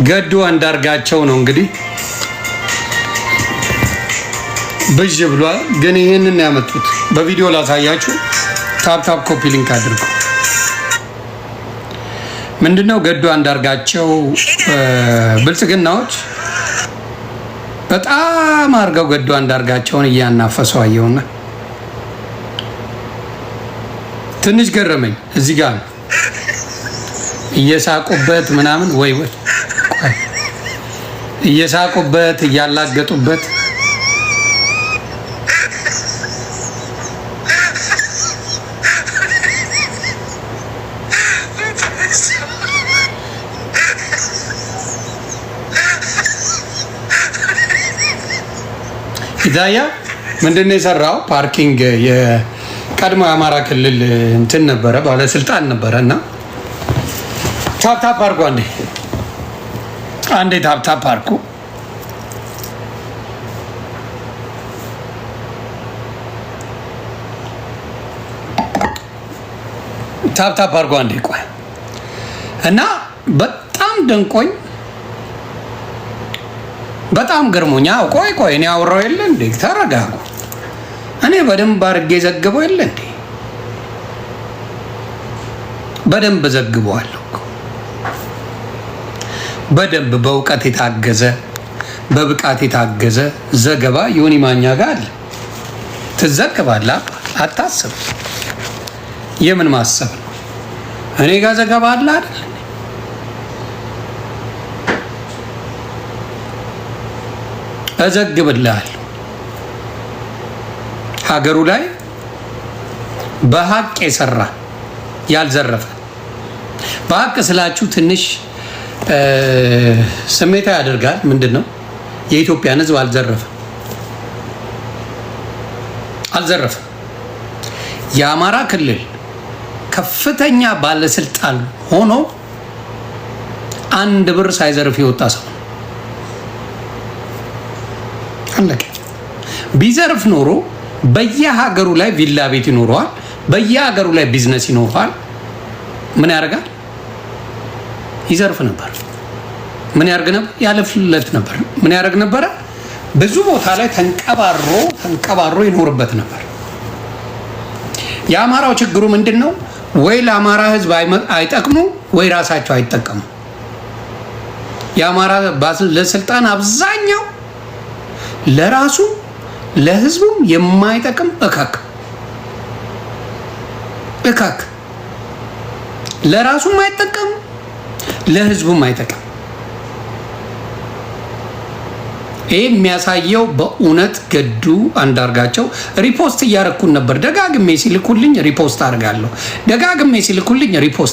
ገዱ አንዳርጋቸው ነው እንግዲህ ብዥ ብሏል። ግን ይሄንን ያመጡት በቪዲዮ ላሳያችሁ። ታፕ ኮፒ ሊንክ አድርጉ። ምንድነው ገዱ አንዳርጋቸው ብልጽግናዎች በጣም አርገው ገዱ አንዳርጋቸውን እያናፈሱ አየውና ትንሽ ገረመኝ። እዚህ ጋር እየሳቁበት ምናምን ወይ እየሳቁበት እያላገጡበት ሂዳያ ምንድነው የሰራው? ፓርኪንግ የቀድሞ የአማራ ክልል እንትን ነበረ፣ ባለስልጣን ነበረ እና ታፕ አድርጎ አንዴ ታፕ አድርጎ ታፕ አድርጎ አንዴ ቆይ እና በጣም ደንቆኝ በጣም ገርሞኛ። ቆይ እኔ አወራው የለ እንዴ? ተረጋጉ። እኔ በደንብ አድርጌ ዘግበው የለ እንዴ? በደንብ ዘግበዋለሁ። በደንብ በእውቀት የታገዘ በብቃት የታገዘ ዘገባ ዮኒ ማኛ ጋር አለ። ትዘግባለህ፣ አታስብ። የምን ማሰብ ነው? እኔ ጋር ዘገባ አለ አይደል? እዘግብልሃለሁ። ሀገሩ ላይ በሀቅ የሰራ ያልዘረፈ፣ በሀቅ ስላችሁ ትንሽ ስሜታ ያደርጋል። ምንድን ነው የኢትዮጵያን ሕዝብ አልዘረፈም። የአማራ ክልል ከፍተኛ ባለስልጣን ሆኖ 1 ብር ሳይዘርፍ የወጣ ሰው አለቀ። ቢዘርፍ ኖሮ በየሀገሩ ላይ ቪላ ቤት ይኖረዋል፣ በየሀገሩ ላይ ቢዝነስ ይኖረዋል። ምን ያደርጋል? ይዘርፍ ነበር። ምን ያደርግ ነበር? ያለፍለት ነበር። ምን ያደርግ ነበረ? ብዙ ቦታ ላይ ተንቀባሮ ይኖርበት ነበር። የአማራው ችግሩ ምንድን ነው? ወይ ለአማራ ህዝብ አይጠቅሙ ወይ ራሳቸው አይጠቀሙ። የአማራ ባለስልጣን አብዛኛው ለራሱ ለህዝቡም የማይጠቅም እካክ ለራሱም አይጠቀም ለህዝቡም አይጠቅም። ይህ የሚያሳየው በእውነት ገዱ አንዳርጋቸው ሪፖስት እያረኩን ነበር። ደጋግሜ ሲልኩልኝ ሪፖስት አድርጋለሁ። ደጋግሜ ሲልኩልኝ ሪፖስት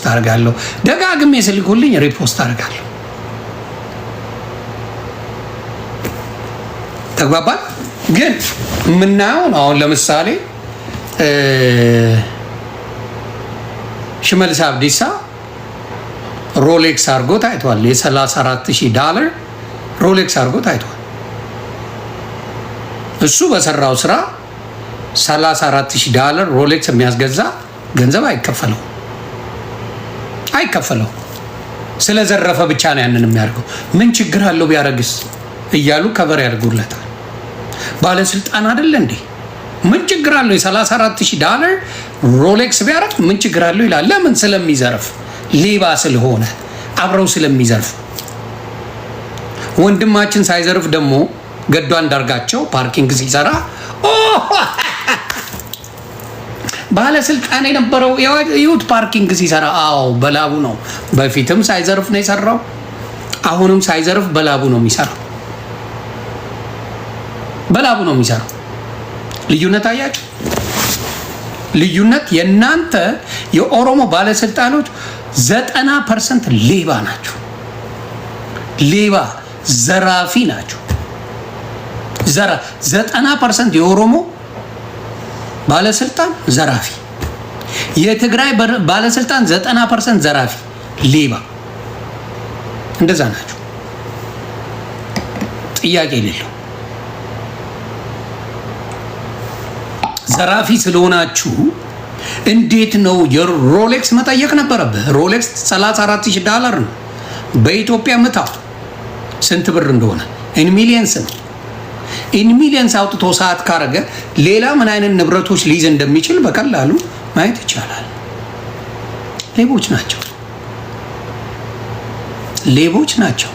አድርጋለሁ። ተግባባል። ግን የምናየው ነው። አሁን ለምሳሌ ሽመልስ አብዲሳ ሮሌክስ አድርጎ ታይቷል። $34,000 ሮሌክስ አድርጎ ታይቷል። እሱ በሰራው ስራ $34,000 ሮሌክስ የሚያስገዛ ገንዘብ አይከፈለው። ስለዘረፈ ብቻ ነው ያንን የሚያደርገው። ምን ችግር አለው ቢያረግስ እያሉ ከበር ያደርጉለታል። ባለስልጣን አይደለ እንዴ? ምን ችግር አለው? $34,000 ሮሌክስ ቢያረግ ምን ችግር አለው ይላል። ለምን? ስለሚዘርፍ፣ ሌባ ስለሆነ፣ አብረው ስለሚዘርፍ። ወንድማችን ሳይዘርፍ ደግሞ ገዱ አንዳርጋቸው ፓርኪንግ ሲሰራ ባለስልጣን የነበረው ይሁት ፓርኪንግ ሲሰራ፣ አዎ በላቡ ነው። በፊትም ሳይዘርፍ ነው የሰራው። አሁንም ሳይዘርፍ በላቡ ነው የሚሰራው። ልዩነት አያችሁ? ልዩነት። የእናንተ የኦሮሞ ባለስልጣኖች 90% ሌባ ናቸው። ሌባ ዘራፊ ናቸው። 90% የኦሮሞ ባለስልጣን ዘራፊ፣ የትግራይ ባለስልጣን 90% ዘራፊ፣ ሌባ። እንደዛ ናቸው። ጥያቄ የሌለው ዘራፊ ስለሆናችሁ እንዴት ነው የሮሌክስ መጠየቅ ነበረብህ። ሮሌክስ $34,000 ነው በኢትዮጵያ ምታው ስንት ብር እንደሆነ ኢን ሚሊየንስ ነው። ኢን ሚሊየንስ አውጥቶ ሰዓት ካረገ ሌላ ምን አይነት ንብረቶች ሊይዝ እንደሚችል በቀላሉ ማየት ይቻላል። ሌቦች ናቸው፣ ሌቦች ናቸው።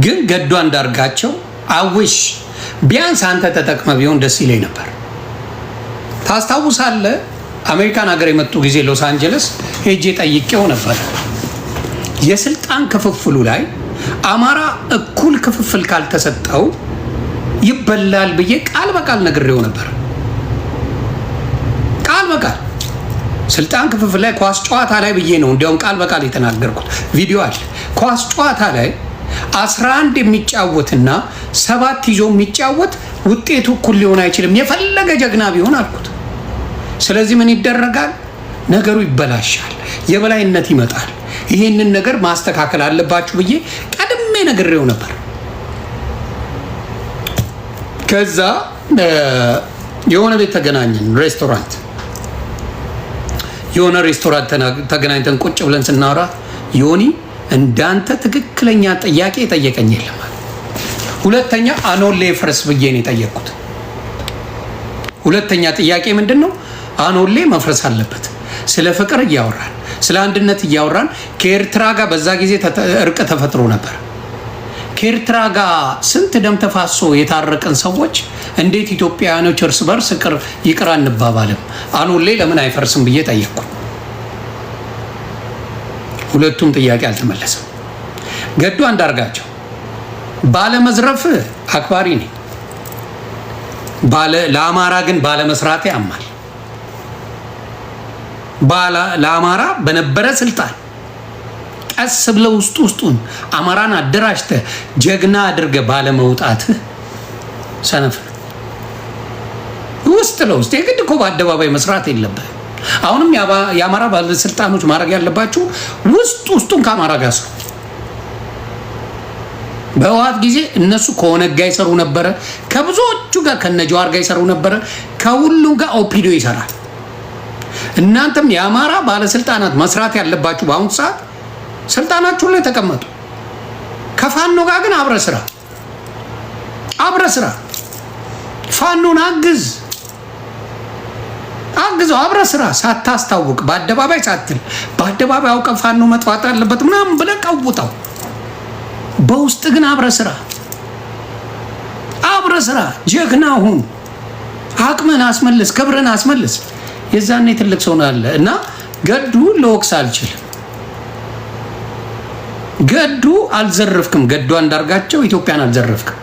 ግን ገዱ አንዳርጋቸው አውሽ ቢያንስ አንተ ተጠቅመ ቢሆን ደስ ይለኝ ነበር። ታስታውሳለህ? አሜሪካን ሀገር የመጡ ጊዜ ሎስ አንጀለስ ሄጄ ጠይቄው ነበር። የስልጣን ክፍፍሉ ላይ አማራ እኩል ክፍፍል ካልተሰጠው ይበላል ብዬ ቃል በቃል ነግሬው ነበር። ቃል በቃል ስልጣን ክፍፍል ላይ ኳስ ጨዋታ ላይ ብዬ ነው እንዲያውም ቃል በቃል የተናገርኩት። ቪዲዮ አለ። ኳስ ጨዋታ ላይ 11 የሚጫወትና 7 ይዞ የሚጫወት ውጤቱ እኩል ሊሆን አይችልም፣ የፈለገ ጀግና ቢሆን አልኩት። ስለዚህ ምን ይደረጋል? ነገሩ ይበላሻል፣ የበላይነት ይመጣል። ይህንን ነገር ማስተካከል አለባችሁ ብዬ ቀድሜ ነግሬው ነበር። ከዛ የሆነ ቤት ተገናኘን፣ ሬስቶራንት፣ የሆነ ሬስቶራንት ተገናኝተን ቁጭ ብለን ስናወራ ዮኒ እንዳንተ ትክክለኛ ጥያቄ የጠየቀኝ የለም። ሁለተኛ አኖሌ ፍረስ ብዬ ነው የጠየቅኩት። ሁለተኛ ጥያቄ ምንድን ነው? አኖሌ መፍረስ አለበት። ስለ ፍቅር እያወራን ስለ አንድነት እያወራን ከኤርትራ ጋር በዛ ጊዜ እርቅ ተፈጥሮ ነበር። ከኤርትራ ጋር ስንት ደም ተፋሶ የታረቅን ሰዎች እንዴት ኢትዮጵያውያኖች እርስ በርስ ይቅር አንባባልም? አኖሌ ለምን አይፈርስም ብዬ ጠየቅኩ። ሁለቱም ጥያቄ አልተመለሰም። ገዱ አንዳርጋቸው ባለመዝረፍ አክባሪ ነኝ፣ ለአማራ ግን ባለመስራቴ ያማል። ለአማራ በነበረ ስልጣን ቀስ ብለ ውስጡን አማራን አደራጅተ ጀግና አድርገ ባለመውጣትህ ሰነፍ ነው። ውስጥ ለውስጥ የግድ እኮ በአደባባይ መስራት የለብህ። አሁንም የአማራ ባለስልጣኖች ማድረግ ያለባችሁ ውስጡን ከአማራ ጋር ሰሩ። በህወሓት ጊዜ እነሱ ከኦነግ ጋር ይሰሩ ነበረ፣ ከብዙዎቹ ጋር ከነጀዋር ጋር ይሰሩ ነበረ፣ ከሁሉም ጋር ኦፒዲዮ ይሰራል። እናንተም የአማራ ባለስልጣናት መስራት ያለባችሁ በአሁኑ ሰዓት ስልጣናችሁ ላይ ተቀመጡ። ከፋኖ ጋር ግን አብረ ስራ፣ ፋኖን አግዘው አብረ ስራ፣ ሳታስታውቅ በአደባባይ ሳትል በአደባባይ አውቀ ፋኖ መጥፋት አለበት ምናምን ብለህ ቀውጠው፣ በውስጥ ግን አብረ ስራ፣ ጀግና ሁን፣ አቅምን አስመልስ፣ ክብርን አስመልስ። የዛኔ ትልቅ ሰው ነው አለ እና ገዱ ለወቅስ አልችልም። ገዱ አልዘረፍክም። ገዱ አንዳርጋቸው ኢትዮጵያን አልዘረፍክም።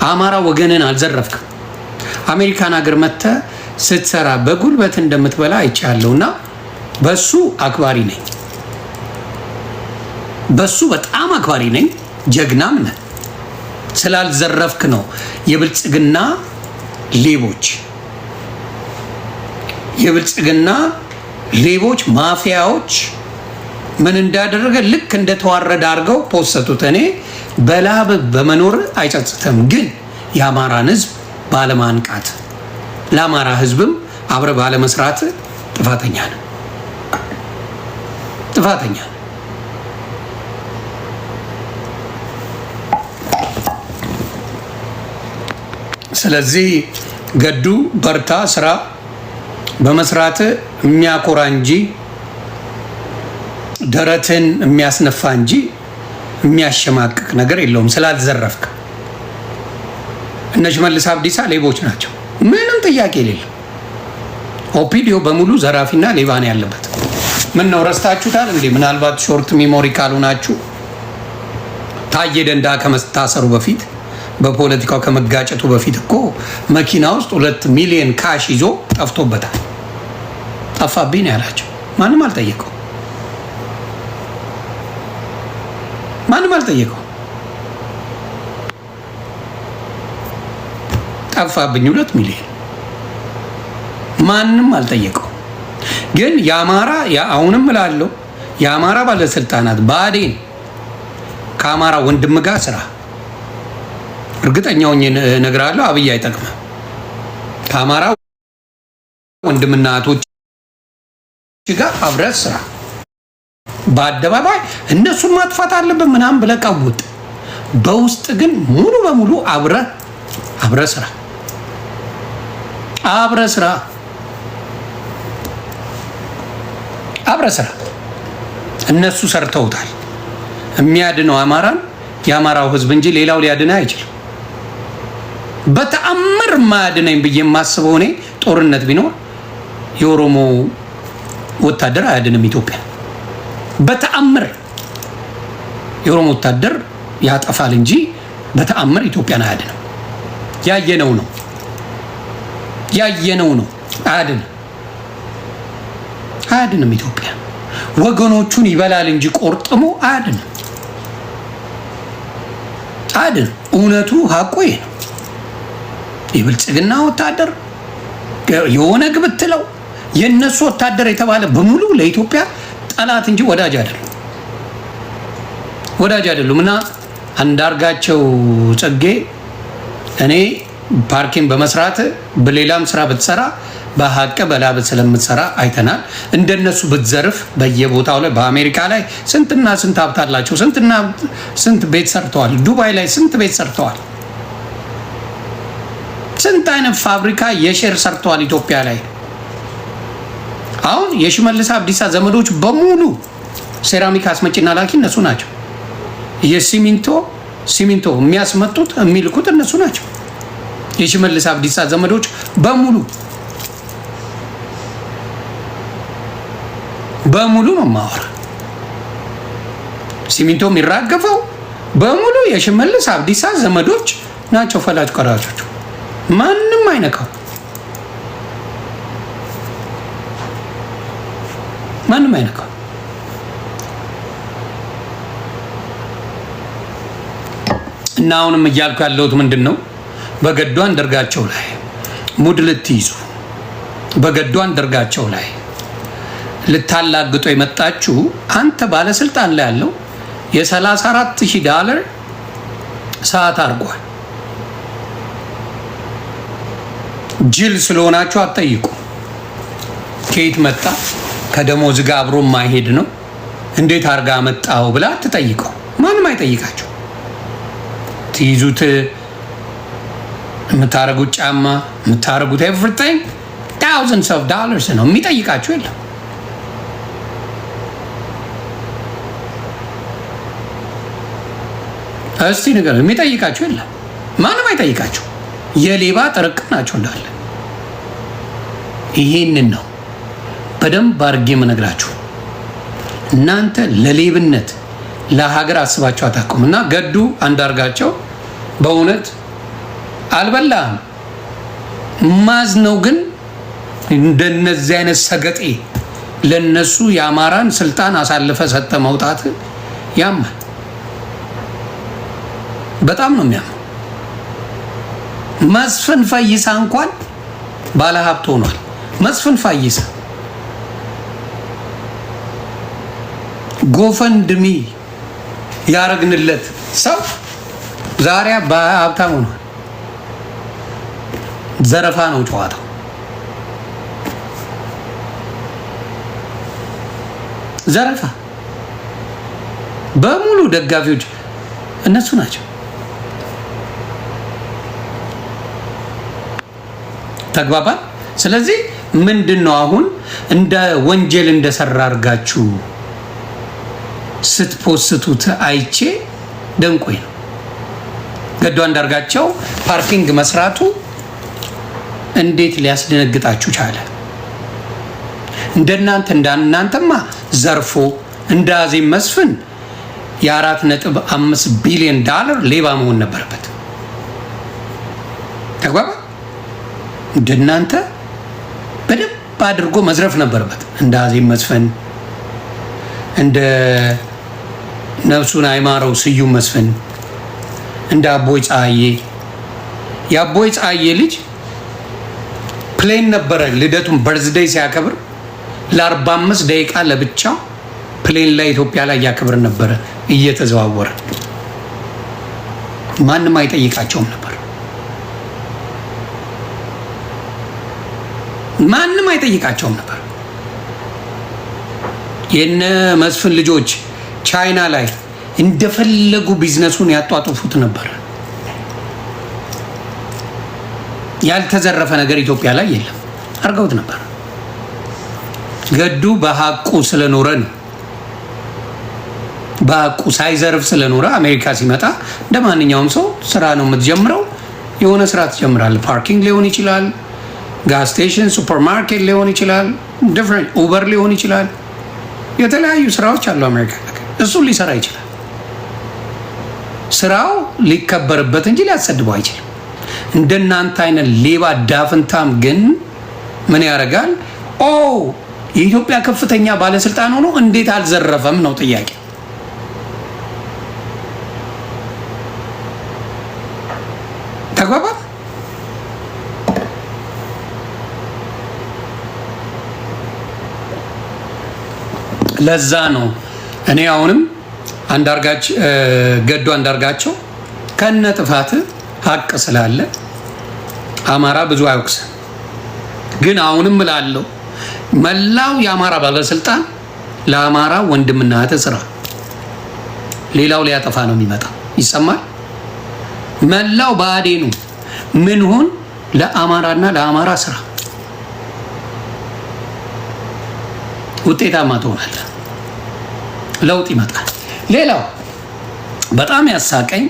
አማራ ወገንን አልዘረፍክም። አሜሪካን ሀገር መጥተህ ስትሰራ በጉልበት እንደምትበላ አይቻለሁና በሱ አክባሪ ነኝ። በሱ በጣም አክባሪ ነኝ። ጀግናም ነህ። ስላልዘረፍክ ነው የብልጽግና ሌቦች ማፊያዎች ምን እንዳደረገ ልክ እንደተዋረደ አድርገው ፖስተቱት። እኔ በላብ በመኖር አይጸጽተም፣ ግን የአማራን ህዝብ ባለማንቃት ለአማራ ህዝብም አብረ ባለመስራት ጥፋተኛ ነው። ስለዚህ ገዱ በርታ፣ ስራ በመስራት የሚያኮራ እንጂ ደረትን የሚያስነፋ እንጂ የሚያሸማቅቅ ነገር የለውም። ስላልዘረፍክ እነ ሽመልስ አብዲሳ ሌቦች ናቸው፣ ምንም ጥያቄ የሌለው። ኦፒዲዮ በሙሉ ዘራፊና ሌባ ነው ያለበት። ምን ነው ረስታችሁታል እንዴ? ምናልባት ሾርት ሚሞሪ ካልሆናችሁ ታዬ ደንዳ ከመታሰሩ በፊት በፖለቲካው ከመጋጨቱ በፊት እኮ መኪና ውስጥ 2 ሚሊዮን ካሽ ይዞ ጠፍቶበታል። ጠፋብኝ ነው ያላቸው። ማንም አልጠየቀው። ጠፋብኝ 2 ሚሊዮን ማንም አልጠየቀው። ግን የአማራ አሁንም እላለሁ የአማራ ባለስልጣናት ብአዴን ከአማራ ወንድም ጋር ስራ እርግጠኛው እነግራለሁ። አብይ አይጠቅምም ከአማራ ወንድምና እህቶች ጋር አብረህ ስራ። በአደባባይ እነሱን ማጥፋት አለብን ምናምን ብለህ ቀውጥ። በውስጥ ግን ሙሉ በሙሉ አብረህ ስራ። አብረህ ስራ። እነሱ ሰርተውታል። የሚያድነው አማራን የአማራው ህዝብ እንጂ ሌላው ሊያድነው አይችልም። በተአምር ማያድነኝ ብዬ የማስበው እኔ ጦርነት ቢኖር የኦሮሞ ወታደር አያድንም ኢትዮጵያ። በተአምር የኦሮሞ ወታደር ያጠፋል እንጂ በተአምር ኢትዮጵያን አያድንም። ያየነው ነው። አያድንም ኢትዮጵያ። ወገኖቹን ይበላል እንጂ ቆርጥሞ አያድንም። እውነቱ ሀቁ ይሄ ነው። የብልጽግና ወታደር የሆነ ግብትለው የነሱ ወታደር የተባለ በሙሉ ለኢትዮጵያ ጠላት እንጂ ወዳጅ አይደሉም። እና አንዳርጋቸው ጽጌ እኔ ፓርኪንግ በመስራት በሌላም ስራ ብትሰራ በሀቅ በላበት ስለምትሰራ አይተናል። እንደነሱ ብትዘርፍ በየቦታው ላይ በአሜሪካ ላይ ስንትና ስንት ሀብት አላቸው። ስንትና ስንት ቤት ሰርተዋል። ዱባይ ላይ ስንት ቤት ሰርተዋል። ስንት አይነት ፋብሪካ የሼር ሰርተዋል ኢትዮጵያ ላይ። አሁን የሽመልስ አብዲሳ ዘመዶች በሙሉ ሴራሚክ አስመጪና ላኪ እነሱ ናቸው። ሲሚንቶ የሚያስመጡት የሚልኩት እነሱ ናቸው። የሽመልስ አብዲሳ ዘመዶች በሙሉ ነው ማወራ። ሲሚንቶ የሚራገፈው በሙሉ የሽመልስ አብዲሳ ዘመዶች ናቸው። ፈላጭ ቆራጮቹ ማንም አይነካው። እና አሁንም እያልኩ ያለሁት ምንድን ነው? በገዱ አንዳርጋቸው ላይ ሙድ ልትይዙ፣ በገዱ አንዳርጋቸው ላይ ልታላግጦ የመጣችሁ አንተ ባለስልጣን ላይ ያለው $34,000 ሰዓት አድርጓል። ጅል ስለሆናችሁ አትጠይቁ። ከየት መጣ? ከደሞዝ ጋር አብሮ ማይሄድ ነው። እንዴት አርጋ መጣው ብላ አትጠይቀው። ማንም አይጠይቃቸው። ትይዙት የምታረጉት ጫማ የምታረጉት ኤቭሪቲንግ thousands of dollars ነው። የሚጠይቃችሁ የለም። እስቲ ነገር የሚጠይቃችሁ የለም። ማንም አይጠይቃችሁ። የሌባ ጥርቅም ናቸው እንዳለ። ይሄንን ነው በደንብ አድርጌ የምነግራችሁ። እናንተ ለሌብነት ለሀገር አስባችሁ አታውቁም። እና ገዱ አንዳርጋቸው በእውነት አልበላም ማዝ ነው። ግን እንደነዚህ አይነት ሰገጤ ለነሱ የአማራን ስልጣን አሳልፈ ሰጠ መውጣት ያማል። በጣም ነው የሚያመው። መስፍን ፈይሳ እንኳን ባለሀብት ሆኗል። መስፍን ፈይሳ ጎፈንድሚ ያረግንለት ሰው ዛሬ በሀብታም ሆኗል። ዘረፋ ነው ጨዋታው። ዘረፋ በሙሉ ደጋፊዎች እነሱ ናቸው። ተግባባን። ስለዚህ ምንድነው አሁን እንደ ወንጀል እንደሰራ አድርጋችሁ ስትፖስቱት አይቼ ደንቆኝ ነው። ገዱ አንዳርጋቸው ፓርኪንግ መስራቱ እንዴት ሊያስደነግጣችሁ ቻለ? እንዳናንተማ ዘርፎ እንደ አዜብ መስፍን $4.5 ቢሊዮን ሌባ መሆን ነበረበት። ተግባባ። እንደናንተ በደንብ አድርጎ መዝረፍ ነበረበት። እንደ አዜብ መስፍን፣ እንደ ነፍሱን አይማረው ስዩም መስፍን፣ እንደ አቦይ ፀሐዬ። የአቦይ ፀሐዬ ልጅ ፕሌን ነበረ ልደቱን በርዝዴይ ሲያከብር ለ45 ደቂቃ ለብቻ ፕሌን ላይ ኢትዮጵያ ላይ ያከብር ነበረ እየተዘዋወረ። ማንም አይጠይቃቸውም ነበር። ማንም አይጠይቃቸውም ነበር። የነ መስፍን ልጆች ቻይና ላይ እንደፈለጉ ቢዝነሱን ያጧጡፉት ነበር። ያልተዘረፈ ነገር ኢትዮጵያ ላይ የለም። አርገውት ነበር። ገዱ በሐቁ ስለኖረ ነው። በሐቁ ሳይዘርፍ ስለኖረ አሜሪካ ሲመጣ እንደማንኛውም ሰው ስራ ነው የምትጀምረው። የሆነ ስራ ትጀምራለህ። ፓርኪንግ ሊሆን ይችላል፣ ጋዝ ስቴሽን፣ ሱፐርማርኬት ሊሆን ይችላል፣ ዲፍረንት ኡበር ሊሆን ይችላል። የተለያዩ ስራዎች አሉ አሜሪካ። እሱን ሊሰራ ይችላል። ስራው ሊከበርበት እንጂ ሊያሰድበው አይችልም። እንደናንተ አይነት ሌባ ዳፍንታም ግን ምን ያደርጋል? ኦ የኢትዮጵያ ከፍተኛ ባለስልጣን ሆኖ እንዴት አልዘረፈም ነው ጥያቄ። ተግባባ? ለዛ ነው እኔ አሁንም ገዱ አንዳርጋቸው ከነ ጥፋት ሀቅ ስላለ አማራ ብዙ አይወቅስ። ግን አሁንም እላለሁ መላው የአማራ ባለስልጣን ለአማራ ወንድምና እህት ስራ፣ ሌላው ሊያጠፋ ነው የሚመጣ ይሰማል። መላው ባዴኑ ምን ሆን ለአማራና ለአማራ ስራ ውጤታማ ትሆናለህ። ለውጥ ይመጣል። ሌላው በጣም ያሳቀኝ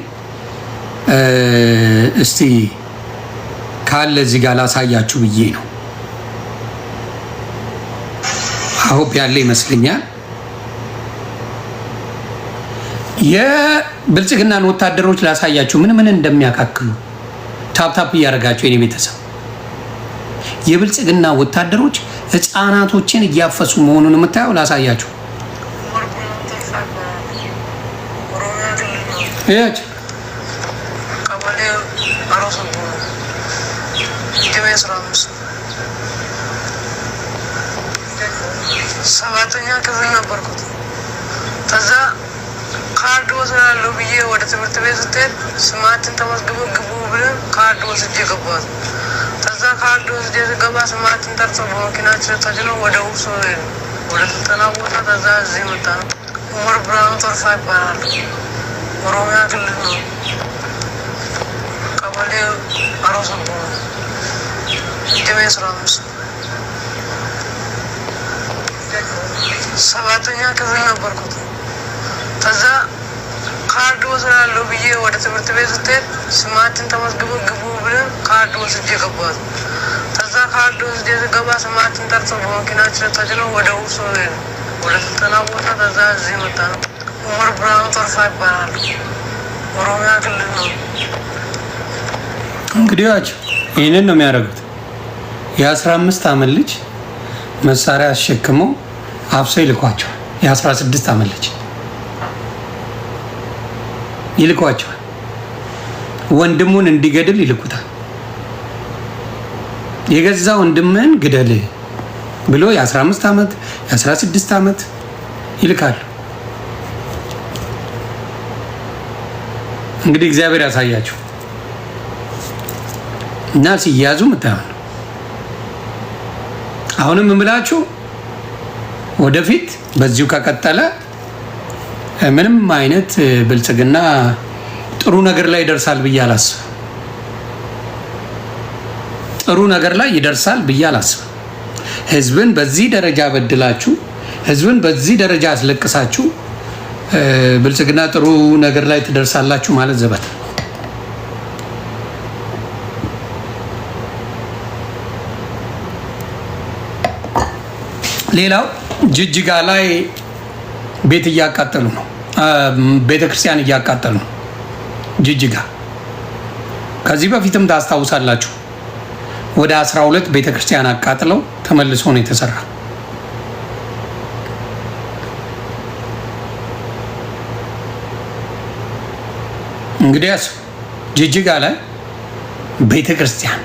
እስቲ ካለ እዚህ ጋር ላሳያችሁ ብዬ ነው። አሁን ያለ ይመስለኛል የብልጽግናን ወታደሮች ላሳያችሁ ምን ምን እንደሚያካክሉ። ታፕታፕ እያደረጋችሁ የኔ ቤተሰብ የብልጽግና ወታደሮች ህፃናቶችን እያፈሱ መሆኑን የምታየው ላሳያችሁ። እያች ሰባተኛ ክፍል ነበርኩት። ከዛ ካርድ ወስዳለሁ ብዬ ወደ ትምህርት ቤት ስትሄድ ስማችን ተመዝግቦ ግቡ ብለን ካርድ ወስጄ ገባሁት። ከዛ ካርድ ወስጄ ስገባ ስማችን ጠርተው በመኪናችን ተጭነው ወደ ውብሶ ወደ ስልጠና ቦታ ከዛ እዚህ መጣ ነው። ኡመር ብርሃኑ ቶርፋ ይባላሉ። ኦሮሚያ ክልል ነው። ቀበሌ አሮሰቦ እድሜ 15 ሰባተኛ ክፍል ነበርኩት። ከዛ ካርድ ወስዳለሁ ብዬ ወደ ትምህርት ቤት ስትሄድ ስማችን ተመዝግቦ ግቡ ብለን ካርድ ወስጄ ገባሁት። ከዛ ካርድ ወስጄ ስገባ ስማችን ጠርተው በመኪናችን ተጭነው ወደ ውብሶ ወደ ስልጠና ቦታ ከዛ እዚህ መጣ ነው። ኡመር ብርሃኑ ቶርፋ ይባላሉ። ኦሮሚያ ክልል ነው። እንግዲህ ይህንን ነው የሚያደርጉት። የ15 ዓመት ልጅ መሳሪያ አስሸክመው አፍሰው ይልኳቸዋል። የ16 ዓመት ልጅ ይልኳቸዋል። ወንድሙን እንዲገድል ይልኩታል። የገዛ ወንድምህን ግደል ብሎ የ15 ዓመት የ16 ዓመት ይልካሉ። እንግዲህ እግዚአብሔር ያሳያችሁ እና ሲያዙ ምታዩን። አሁንም እምላችሁ ወደፊት በዚሁ ከቀጠለ ምንም አይነት ብልጽግና ጥሩ ነገር ላይ ይደርሳል ብዬ አላስብም። ጥሩ ነገር ላይ ይደርሳል ብዬ አላስብም። ህዝብን በዚህ ደረጃ በድላችሁ፣ ህዝብን በዚህ ደረጃ አስለቅሳችሁ ብልጽግና ጥሩ ነገር ላይ ትደርሳላችሁ ማለት ዘበት። ሌላው ጅጅጋ ላይ ቤት እያቃጠሉ ነው፣ ቤተክርስቲያን እያቃጠሉ ነው ጅጅጋ። ከዚህ በፊትም ታስታውሳላችሁ ወደ 12 ቤተክርስቲያን አቃጥለው ተመልሶ ነው የተሰራ። እንግዲያስ ጅጅጋ ላይ ቤተክርስቲያን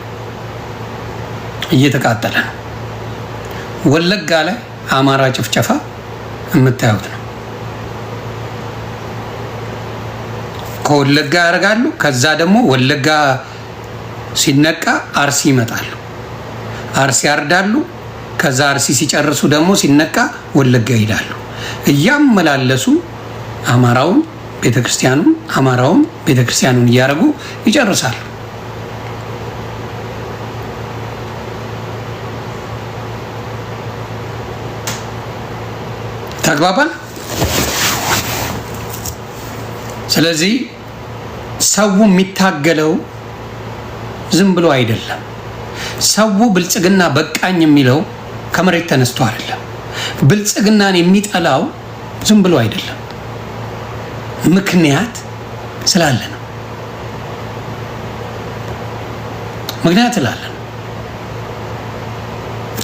እየተቃጠለ ነው። ወለጋ ላይ አማራ ጭፍጨፋ የምታዩት ነው። ከወለጋ ያደርጋሉ። ከዛ ደግሞ ወለጋ ሲነቃ አርሲ ይመጣሉ። አርሲ ያርዳሉ። ከዛ አርሲ ሲጨርሱ ደግሞ ሲነቃ ወለጋ ይሄዳሉ። እያመላለሱ አማራውን ቤተክርስቲያኑን አማራውን ቤተክርስቲያኑን እያደረጉ ይጨርሳሉ። ተግባባን? ስለዚህ ሰው የሚታገለው ዝም ብሎ አይደለም። ሰው ብልጽግና በቃኝ የሚለው ከመሬት ተነስቶ አይደለም። ብልጽግናን የሚጠላው ዝም ብሎ አይደለም፣ ምክንያት ስላለ ነው። ምክንያት ስላለ ነው።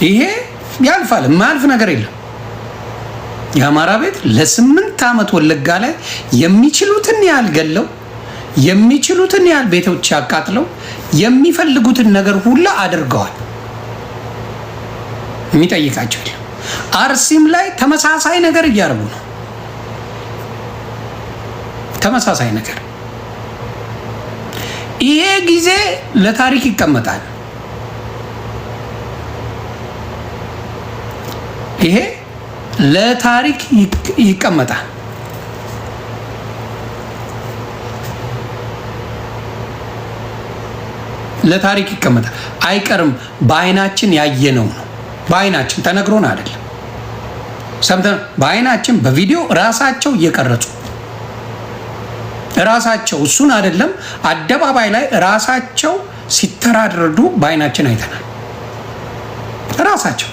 ይሄ ያልፋል፣ የማያልፍ ነገር የለም። የአማራ ቤት ለ8 ዓመት ወለጋ ላይ የሚችሉትን ያህል ገለው የሚችሉትን ያህል ቤቶች ያቃጥለው የሚፈልጉትን ነገር ሁሉ አድርገዋል። የሚጠይቃቸው የለም። አርሲም ላይ ተመሳሳይ ነገር እያደረጉ ነው። ተመሳሳይ ነገር። ይሄ ጊዜ ለታሪክ ይቀመጣል። ይሄ ለታሪክ ይቀመጣል። ለታሪክ ይቀመጣል። አይቀርም። በአይናችን ያየነው ነው። በአይናችን ተነግሮን አይደለም፣ ሰምተን በአይናችን በቪዲዮ ራሳቸው እየቀረጹ ራሳቸው እሱን አይደለም አደባባይ ላይ ራሳቸው ሲተራረዱ በአይናችን አይተናል። ራሳቸው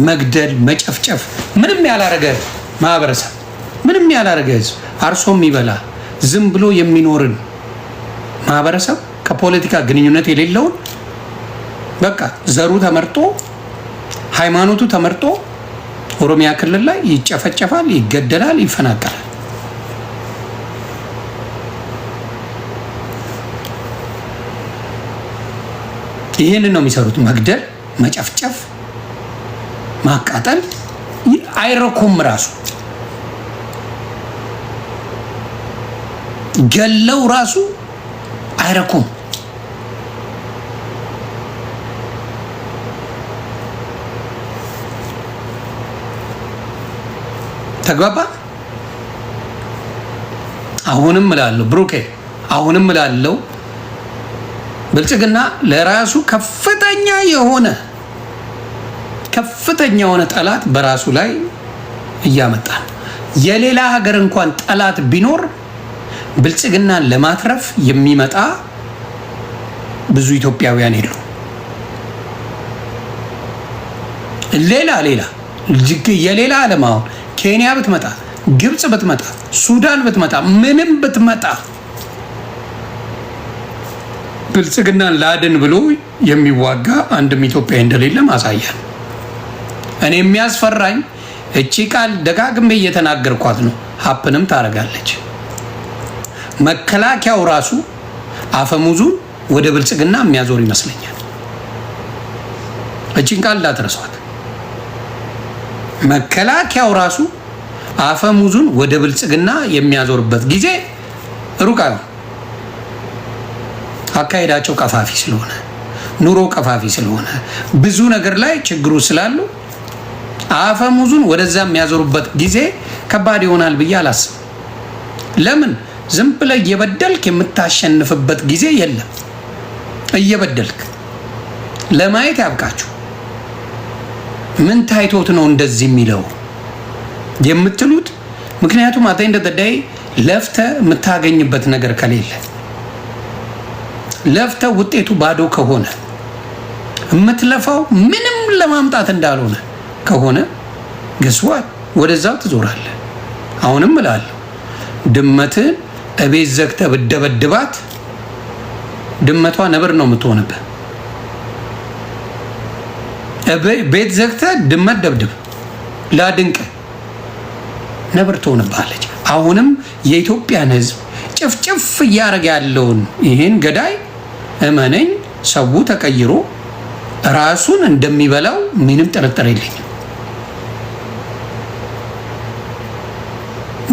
መግደል፣ መጨፍጨፍ ምንም ያላረገ ማህበረሰብ ምንም ያላረገ ህዝብ አርሶ የሚበላ ዝም ብሎ የሚኖርን ማህበረሰብ ከፖለቲካ ግንኙነት የሌለውን በቃ ዘሩ ተመርጦ ሃይማኖቱ ተመርጦ ኦሮሚያ ክልል ላይ ይጨፈጨፋል፣ ይገደላል፣ ይፈናቀላል። ይህንን ነው የሚሰሩት። መግደል፣ መጨፍጨፍ፣ ማቃጠል አይረኩም። ራሱ ገለው ራሱ አይረኩም። ተግባባ። አሁንም እላለሁ ብሩኬ፣ አሁንም እላለሁ ብልጽግና ለራሱ ከፍተኛ የሆነ ጠላት በራሱ ላይ እያመጣ ነው። የሌላ ሀገር እንኳን ጠላት ቢኖር ብልጽግናን ለማትረፍ የሚመጣ ብዙ ኢትዮጵያውያን የሉ። ሌላ የሌላ ዓለም አሁን ኬንያ ብትመጣ፣ ግብፅ ብትመጣ፣ ሱዳን ብትመጣ፣ ምንም ብትመጣ ብልጽግናን ላድን ብሎ የሚዋጋ አንድም ኢትዮጵያዊ እንደሌለ ማሳያ ነው። እኔ የሚያስፈራኝ እቺ ቃል ደጋግሜ እየተናገርኳት ነው፣ ሀፕንም ታደርጋለች። መከላከያው ራሱ አፈሙዙን ወደ ብልጽግና የሚያዞር ይመስለኛል። እቺን ቃል እንዳትረሷት። መከላከያው ራሱ አፈሙዙን ወደ ብልጽግና የሚያዞርበት ጊዜ ሩቅ ነው። አካሄዳቸው ቀፋፊ ስለሆነ፣ ኑሮ ቀፋፊ ስለሆነ፣ ብዙ ነገር ላይ ችግሩ ስላሉ አፈሙዙን ወደዛ የሚያዞሩበት ጊዜ ከባድ ይሆናል ብዬ አላስብም። ለምን? ዝም ብለህ እየበደልክ የምታሸንፍበት ጊዜ የለም። እየበደልክ ለማየት ያብቃችሁ። ምን ታይቶት ነው እንደዚህ የሚለው የምትሉት? ምክንያቱም አታይ እንደተዳይ ለፍተ የምታገኝበት ነገር ከሌለ፣ ለፍተ ውጤቱ ባዶ ከሆነ፣ የምትለፋው ምንም ለማምጣት እንዳልሆነ ከሆነ ገስዋት ወደዛው ትዞራለህ። አሁንም እላለሁ ድመትን እቤት ዘግተህ ብደበድባት ድመቷ ነብር ነው የምትሆንብህ። ቤት ዘግተህ ድመት ደብድብ፣ ላድንቅ ነብር ትሆንብሃለች። አሁንም የኢትዮጵያን ሕዝብ ጭፍጭፍ እያደረገ ያለውን ይህን ገዳይ እመነኝ፣ ሰው ተቀይሮ ራሱን እንደሚበላው ምንም ጥርጥር የለኝም።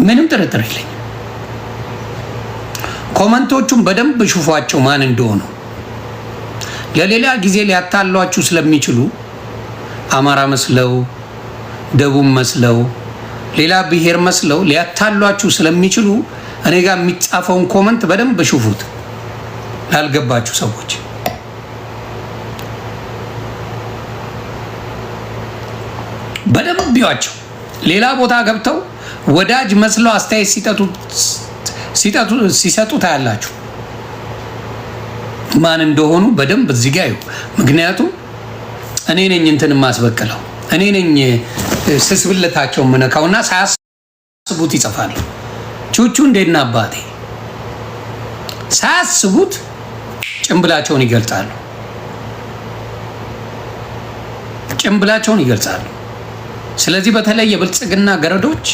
ምንም ጥርጥር የለኝም። ኮመንቶቹን በደንብ ሹፏቸው ማን እንደሆኑ። ለሌላ ጊዜ ሊያታሏችሁ ስለሚችሉ አማራ መስለው ደቡብ መስለው ሌላ ብሔር መስለው ሊያታሏችሁ ስለሚችሉ እኔ ጋር የሚጻፈውን ኮመንት በደንብ ሹፉት። ላልገባችሁ ሰዎች በደንብ ቢዋቸው። ሌላ ቦታ ገብተው ወዳጅ መስለው አስተያየት ሲሰጡ ታያላችሁ ማን እንደሆኑ በደንብ እዚህ ጋር ይሁ። ምክንያቱም እኔ ነኝ እንትን ማስበቀለው፣ እኔ ነኝ ስስብለታቸው ምነካውና ሳያስቡት ይጽፋሉ። ቹቹ እንዴና አባቴ ሳያስቡት ጭምብላቸውን ይገልጻሉ። ጭምብላቸውን ይገልጻሉ። ስለዚህ በተለይ የብልጽግና ገረዶች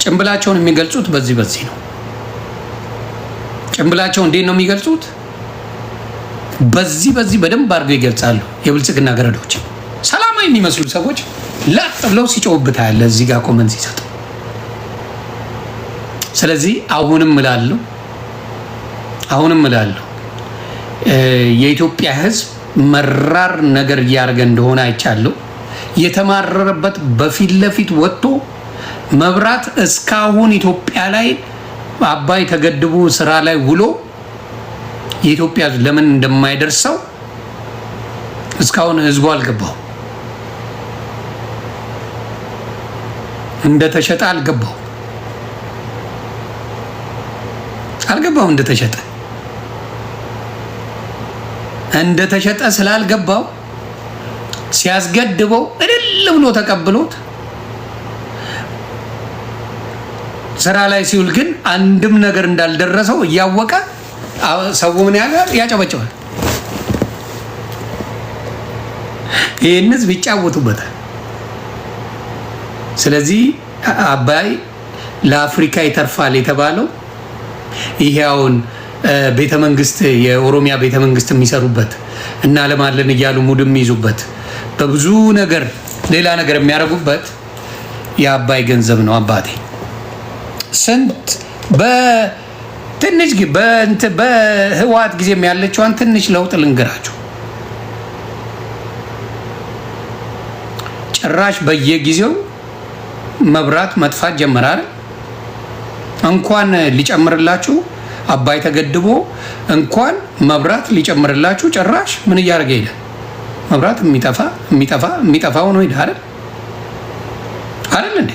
ጭምብላቸውን የሚገልጹት በዚህ ነው። ጭምብላቸውን እንዴት ነው የሚገልጹት? በዚህ በደንብ አድርገው ይገልጻሉ። የብልጽግና ገረዶች ሰላማዊ የሚመስሉ ሰዎች ለጥ ብለው ሲጮውብታ ያለ እዚህ ጋር ኮመንት ሲሰጡ። ስለዚህ አሁንም እላለሁ የኢትዮጵያ ሕዝብ መራር ነገር እያደረገ እንደሆነ አይቻለሁ። የተማረረበት በፊት ለፊት ወጥቶ መብራት እስካሁን ኢትዮጵያ ላይ አባይ ተገድቦ ስራ ላይ ውሎ የኢትዮጵያ ለምን እንደማይደርሰው እስካሁን ህዝቡ አልገባው። እንደተሸጠ አልገባው እንደተሸጠ ስላልገባው ሲያስገድበው እልል ብሎ ተቀብሎት ስራ ላይ ሲውል ግን አንድም ነገር እንዳልደረሰው እያወቀ ሰው ምን ያጨበጭባል። ይህን ህዝብ ይጫወቱበታል። ስለዚህ አባይ ለአፍሪካ ይተርፋል የተባለው ይሄውን ቤተመንግስት የኦሮሚያ ቤተመንግስት የሚሰሩበት እና ለማለን እያሉ ሙድ የሚይዙበት በብዙ ነገር ሌላ ነገር የሚያደርጉበት የአባይ ገንዘብ ነው። አባቴ ስንት በትንሽ በህወሓት ጊዜ ያለችዋን ትንሽ ለውጥ ልንገራችሁ። ጭራሽ በየጊዜው መብራት መጥፋት ጀመራል። እንኳን ሊጨምርላችሁ አባይ ተገድቦ እንኳን መብራት ሊጨምርላችሁ ጭራሽ ምን እያደረገ ሄደ? መብራት የሚጠፋ ሆኖ ሄደ አይደል እንዴ?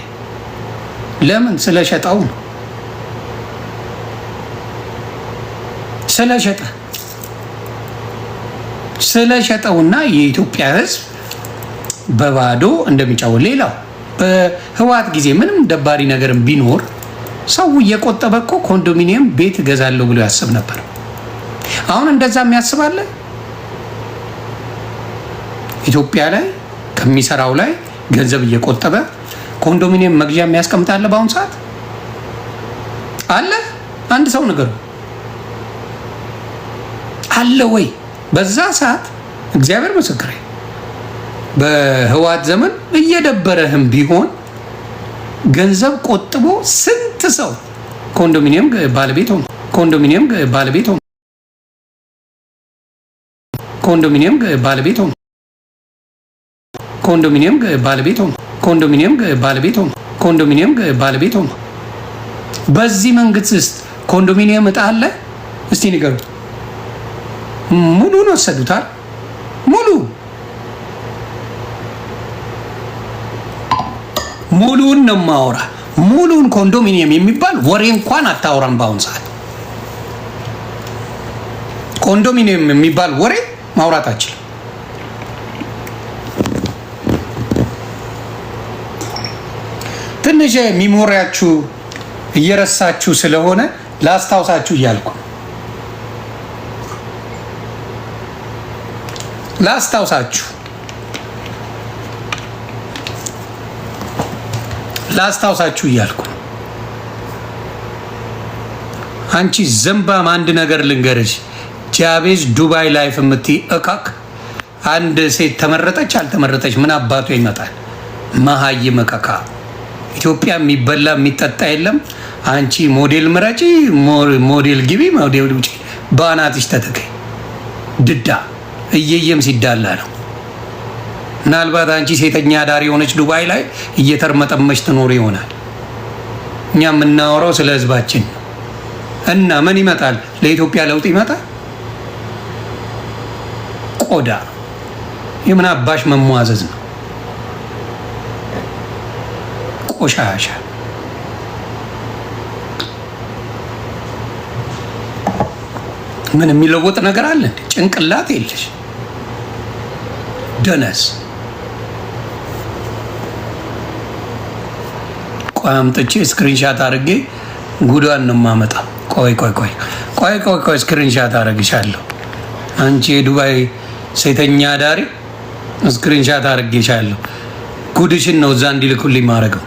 ለምን? ስለሸጠው ነው። ስለሸጠውና የኢትዮጵያ ሕዝብ በባዶ እንደሚጫወት። ሌላው በህወሓት ጊዜ ምንም ደባሪ ነገርም ቢኖር ሰው እየቆጠበ እኮ ኮንዶሚኒየም ቤት እገዛለሁ ብሎ ያስብ ነበር። አሁን እንደዛ የሚያስባለ ኢትዮጵያ ላይ ከሚሰራው ላይ ገንዘብ እየቆጠበ ኮንዶሚኒየም መግዣ የሚያስቀምጣለ በአሁኑ ሰዓት አለ? አንድ ሰው ነገሩ አለ ወይ? በዛ ሰዓት እግዚአብሔር ምስክሬ በህወሓት ዘመን እየደበረህም ቢሆን ገንዘብ ቆጥቦ ስንት ሰው ኮንዶሚኒየም ባለቤት ሆኖ በዚህ መንግስት ውስጥ ኮንዶሚኒየም እጣ አለ? እስቲ ንገሩ። ሙሉን ወሰዱታል። ሙሉን ነው ማወራ። ሙሉን ኮንዶሚኒየም የሚባል ወሬ እንኳን አታወራም። በአሁኑ ሰዓት ኮንዶሚኒየም የሚባል ወሬ ማውራት አችልም። ትንሽ ሚሞሪያችሁ እየረሳችሁ ስለሆነ ላስታውሳችሁ እያልኩ ላስታውሳችሁ እያልኩ አንቺ ዘንባም አንድ ነገር ልንገርሽ። ጃቤዝ ዱባይ ላይፍ የምትይ እካክ አንድ ሴት ተመረጠች አልተመረጠች ምን አባቱ ይመጣል? መሀይም እካካ ኢትዮጵያ የሚበላ የሚጠጣ የለም። አንቺ ሞዴል ምረጪ፣ ሞዴል ግቢ፣ ሞዴል ውጪ፣ በአናትሽ ተተከይ። ድዳ እየየም ሲዳላ ነው። ምናልባት አንቺ ሴተኛ ዳር የሆነች ዱባይ ላይ እየተርመጠመች ትኖር ይሆናል። እኛ የምናወራው ስለ ህዝባችን ነው። እና ምን ይመጣል? ለኢትዮጵያ ለውጥ ይመጣል? ቆዳ የምን አባሽ መሟዘዝ ነው? ቆሻሻ ምን የሚለወጥ ነገር አለ? ጭንቅላት የለሽ ደነስ። ቆይ አምጥቼ ስክሪንሻት አድርጌ ጉዷን ነው የማመጣው። ቆይ ስክሪንሻት አድርግሻለሁ። አንቺ የዱባይ ሴተኛ ዳሪ ስክሪንሻት አድርጌሻለሁ። ጉድሽን ነው እዛ እንዲልኩልኝ ማድረገው።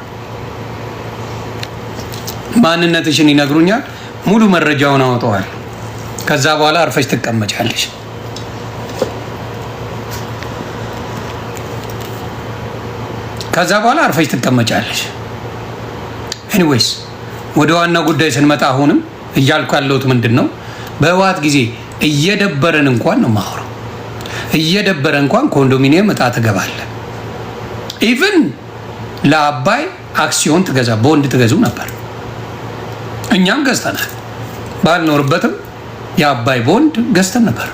ማንነትሽን ይነግሩኛል። ሙሉ መረጃውን አወጣዋል። ከዛ በኋላ አርፈሽ ትቀመጫለሽ። ኤኒዌይስ ወደ ዋና ጉዳይ ስንመጣ አሁንም እያልኩ ያለሁት ምንድን ነው? በህወሓት ጊዜ እየደበረን እንኳን ነው የማወራው። እየደበረ እንኳን ኮንዶሚኒየም እጣ ትገባለህ። ኢቭን ለአባይ አክሲዮን ትገዛ ቦንድ ትገዙ ነበር። እኛም ገዝተናል። ባልኖርበትም የአባይ ቦንድ ገዝተን ነበር።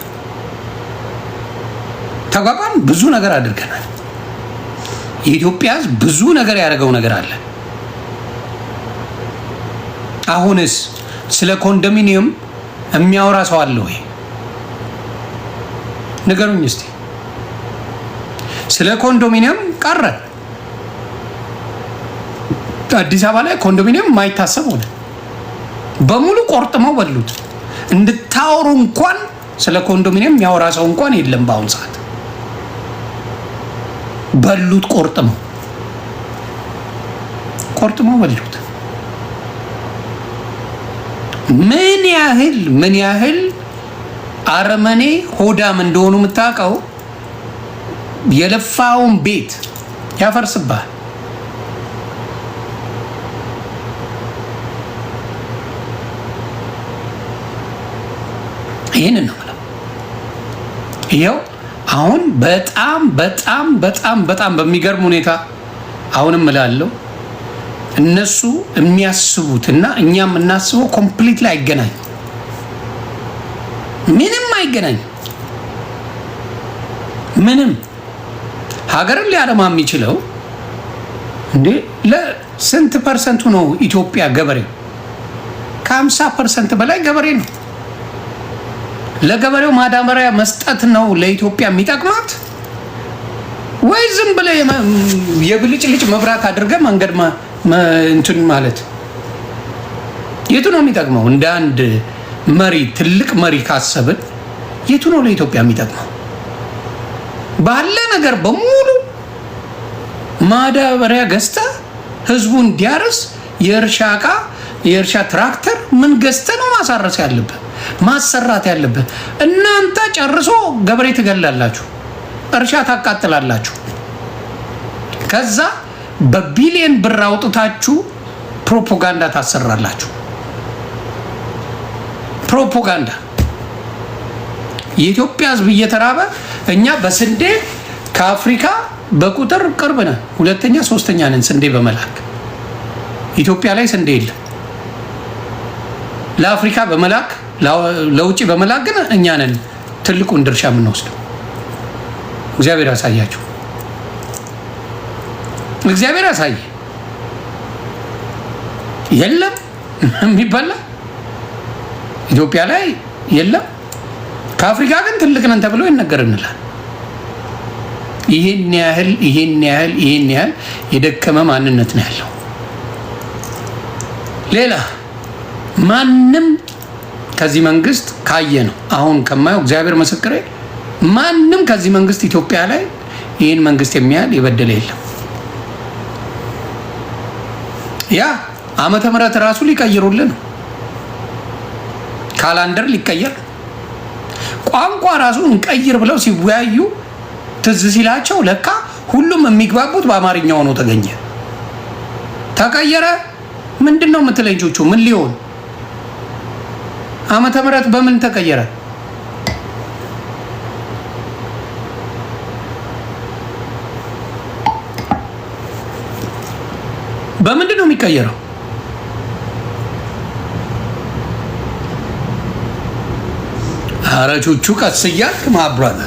ተጓጓን። ብዙ ነገር አድርገናል። የኢትዮጵያ ህዝብ ብዙ ነገር ያደረገው ነገር አለ። አሁንስ ስለ ኮንዶሚኒየም የሚያወራ ሰው አለ ወይ? ንገሩኝ እስቲ። ስለ ኮንዶሚኒየም ቀረ። አዲስ አበባ ላይ ኮንዶሚኒየም የማይታሰብ ሆነ። በሙሉ ቆርጥመው በሉት። እንድታወሩ እንኳን ስለ ኮንዶሚኒየም የሚያወራ ሰው እንኳን የለም በአሁኑ ሰዓት። በሉት፣ ቆርጥመው በሉት። ምን ያህል አረመኔ ሆዳም እንደሆኑ የምታውቀው። የለፋውን ቤት ያፈርስብሃል። ይህንን ነው የምለው። ይኸው አሁን በጣም በሚገርም ሁኔታ አሁንም እላለሁ እነሱ የሚያስቡት እና እኛ የምናስበው ኮምፕሊት ላይ አይገናኝ፣ ምንም አይገናኝ። ምንም ሀገርን ሊያለማ የሚችለው እንዴ ለስንት ፐርሰንቱ ነው? ኢትዮጵያ ገበሬው ከ50% በላይ ገበሬ ነው። ለገበሬው ማዳበሪያ መስጠት ነው ለኢትዮጵያ የሚጠቅማት? ወይ ዝም ብለ የብልጭልጭ መብራት አድርገ መንገድ እንትን ማለት የቱ ነው የሚጠቅመው? እንደ አንድ መሪ ትልቅ መሪ ካሰብን የቱ ነው ለኢትዮጵያ የሚጠቅመው? ባለ ነገር በሙሉ ማዳበሪያ ገዝተ ህዝቡ እንዲያርስ የእርሻ ዕቃ የእርሻ ትራክተር ምን ገዝተ ነው ማሳረስ ያለበት ማሰራት ያለበት? እናንተ ጨርሶ ገበሬ ትገላላችሁ፣ እርሻ ታቃጥላላችሁ። ከዛ በቢሊየን ብር አውጥታችሁ ፕሮፓጋንዳ ታሰራላችሁ። ፕሮፓጋንዳ የኢትዮጵያ ህዝብ እየተራበ እኛ በስንዴ ከአፍሪካ በቁጥር ቅርብ ነን፣ ሁለተኛ ሶስተኛ ነን ስንዴ በመላክ። ኢትዮጵያ ላይ ስንዴ የለም። ለአፍሪካ በመላክ ለውጭ በመላክ ግን እኛ ነን ትልቁን ድርሻ የምንወስደው። እግዚአብሔር ያሳያችሁ፣ እግዚአብሔር ያሳይ። የለም የሚበላ ኢትዮጵያ ላይ የለም። ከአፍሪካ ግን ትልቅ ነን ተብሎ ይነገርንላል። ይሄን ያህል የደከመ ማንነት ነው ያለው። ሌላ ማንም ከዚህ መንግስት ካየ ነው አሁን ከማየው እግዚአብሔር ምስክሬ፣ ማንም ከዚህ መንግስት ኢትዮጵያ ላይ ይህን መንግስት የሚያህል የበደለ የለም። ያ ዓመተ ምህረት ራሱ ሊቀይሩልን፣ ካላንደር ሊቀየር፣ ቋንቋ ራሱ እንቀይር ብለው ሲወያዩ ትዝ ሲላቸው ለካ ሁሉም የሚግባቡት በአማርኛ ሆኖ ተገኘ። ተቀየረ ምንድነው የምትለኝ? ቹቹ ምን ሊሆን ዓመተ ምህረት በምን ተቀየረ? በምንድን ነው የሚቀየረው? ኧረ ቹቹ ቀስ እያልክ ማብራራ።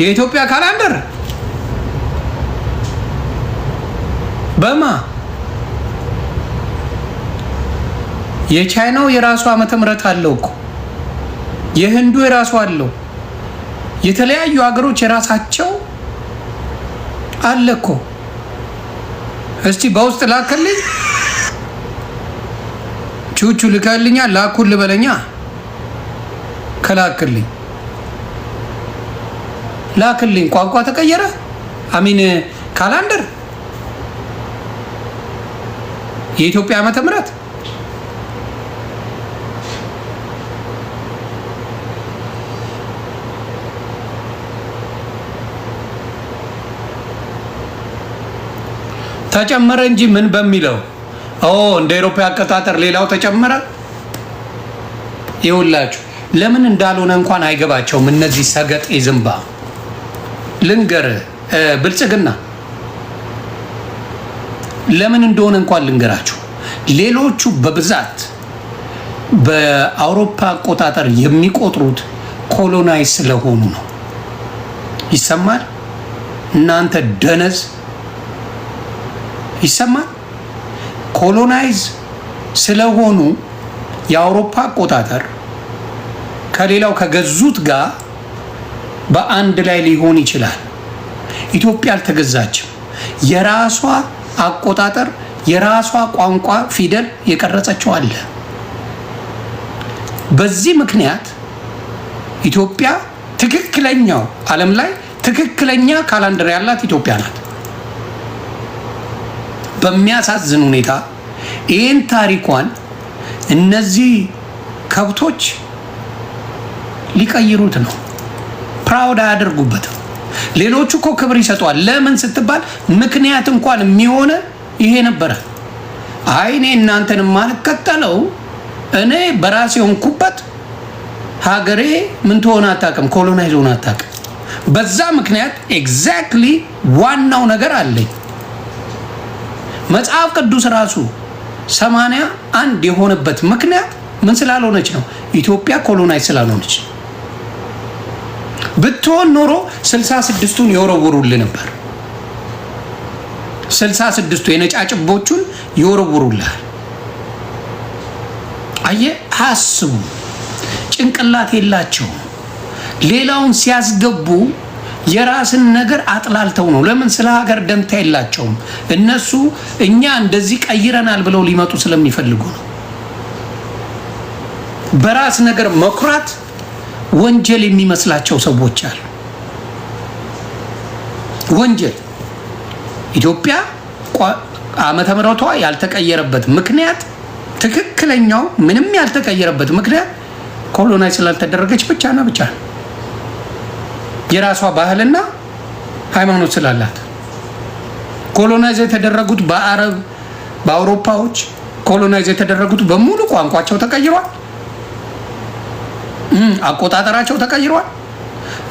የኢትዮጵያ ካላንደር በማ የቻይናው የራሱ ዓመተ ምህረት አለው እኮ፣ የህንዱ የራሱ አለው፣ የተለያዩ ሀገሮች የራሳቸው አለ እኮ። እስቲ በውስጥ ላከልኝ ቹቹ፣ ልካልኛ ላኩል ልበለኛ። ከላክልኝ ላክልኝ። ቋንቋ ተቀየረ አሚን ካላንደር የኢትዮጵያ ዓመተ ምህረት ተጨመረ እንጂ ምን በሚለው እንደ አውሮፓ አቆጣጠር ሌላው ተጨመረ። ይኸውላችሁ ለምን እንዳልሆነ እንኳን አይገባቸውም እነዚህ ሰገጤ ዝምባ። ልንገር ብልጽግና ለምን እንደሆነ እንኳን ልንገራችሁ። ሌሎቹ በብዛት በአውሮፓ አቆጣጠር የሚቆጥሩት ኮሎናይዝ ስለሆኑ ነው። ይሰማል? እናንተ ደነዝ ይሰማል? ኮሎናይዝ ስለሆኑ የአውሮፓ አቆጣጠር ከሌላው ከገዙት ጋር በአንድ ላይ ሊሆን ይችላል። ኢትዮጵያ አልተገዛችም። የራሷ አቆጣጠር፣ የራሷ ቋንቋ ፊደል የቀረጸችው አለ። በዚህ ምክንያት ኢትዮጵያ ትክክለኛው ዓለም ላይ ትክክለኛ ካላንደር ያላት ኢትዮጵያ ናት። በሚያሳዝን ሁኔታ ይህን ታሪኳን እነዚህ ከብቶች ሊቀይሩት ነው። ፕራውድ አያደርጉበትም። ሌሎቹ እኮ ክብር ይሰጧል። ለምን ስትባል ምክንያት እንኳን የሚሆነ ይሄ ነበረ። አይ እኔ እናንተን የማልከተለው እኔ በራሴ ሆንኩበት ሀገሬ ምን ትሆን አታውቅም፣ ኮሎናይዝ ሆን አታውቅም። በዛ ምክንያት ኤግዛክትሊ ዋናው ነገር አለኝ። መጽሐፍ ቅዱስ ራሱ 81 የሆነበት ምክንያት ምን ስላልሆነች ነው? ኢትዮጵያ ኮሎናይዝ ስላልሆነች። ብትሆን ኖሮ 66ቱን ይወረውሩልህ ነበር። 66ቱ የነጫጭቦቹን ይወረውሩልሃል። አየህ፣ አያስቡ፣ ጭንቅላት የላቸውም። ሌላውን ሲያስገቡ የራስን ነገር አጥላልተው ነው። ለምን? ስለ ሀገር ደምታ የላቸውም። እነሱ እኛ እንደዚህ ቀይረናል ብለው ሊመጡ ስለሚፈልጉ ነው። በራስ ነገር መኩራት ወንጀል የሚመስላቸው ሰዎች አሉ። ወንጀል። ኢትዮጵያ ዓመተ ምህረቷ ያልተቀየረበት ምክንያት ትክክለኛው ምንም ያልተቀየረበት ምክንያት ኮሎናይዝ ስላልተደረገች ብቻና ብቻ ነው። የራሷ ባህልና ሃይማኖት ስላላት። ኮሎናይዝ የተደረጉት በአረብ በአውሮፓዎች ኮሎናይዝ የተደረጉት በሙሉ ቋንቋቸው ተቀይሯል፣ አቆጣጠራቸው ተቀይሯል፣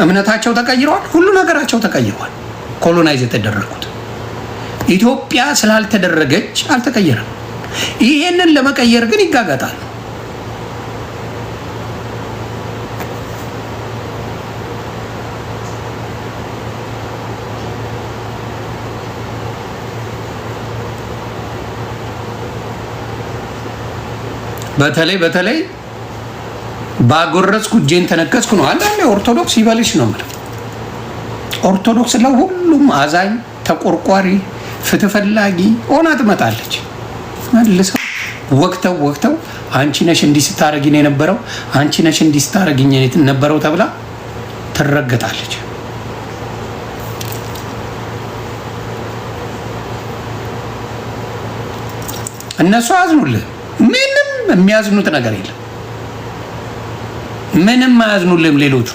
እምነታቸው ተቀይሯል፣ ሁሉ ነገራቸው ተቀይሯል። ኮሎናይዝ የተደረጉት ኢትዮጵያ ስላልተደረገች አልተቀየረም። ይሄንን ለመቀየር ግን ይጋጋጣሉ። በተለይ ባጎረስኩ እጄን ተነከስኩ ነው። አንዳንዴ ኦርቶዶክስ ይበልሽ ነው ማለት። ኦርቶዶክስ ለሁሉም አዛኝ፣ ተቆርቋሪ፣ ፍትህ ፈላጊ ሆና ትመጣለች። መልሰው ወቅተው አንቺ ነሽ እንዲህ ስታረጊኝ የነበረው፣ አንቺ ነሽ እንዲህ ስታረጊኝ የነበረው ተብላ ትረገጣለች። እነሱ አዝኑልህ። ምንም የሚያዝኑት ነገር የለም። ምንም አያዝኑልህም ሌሎቹ።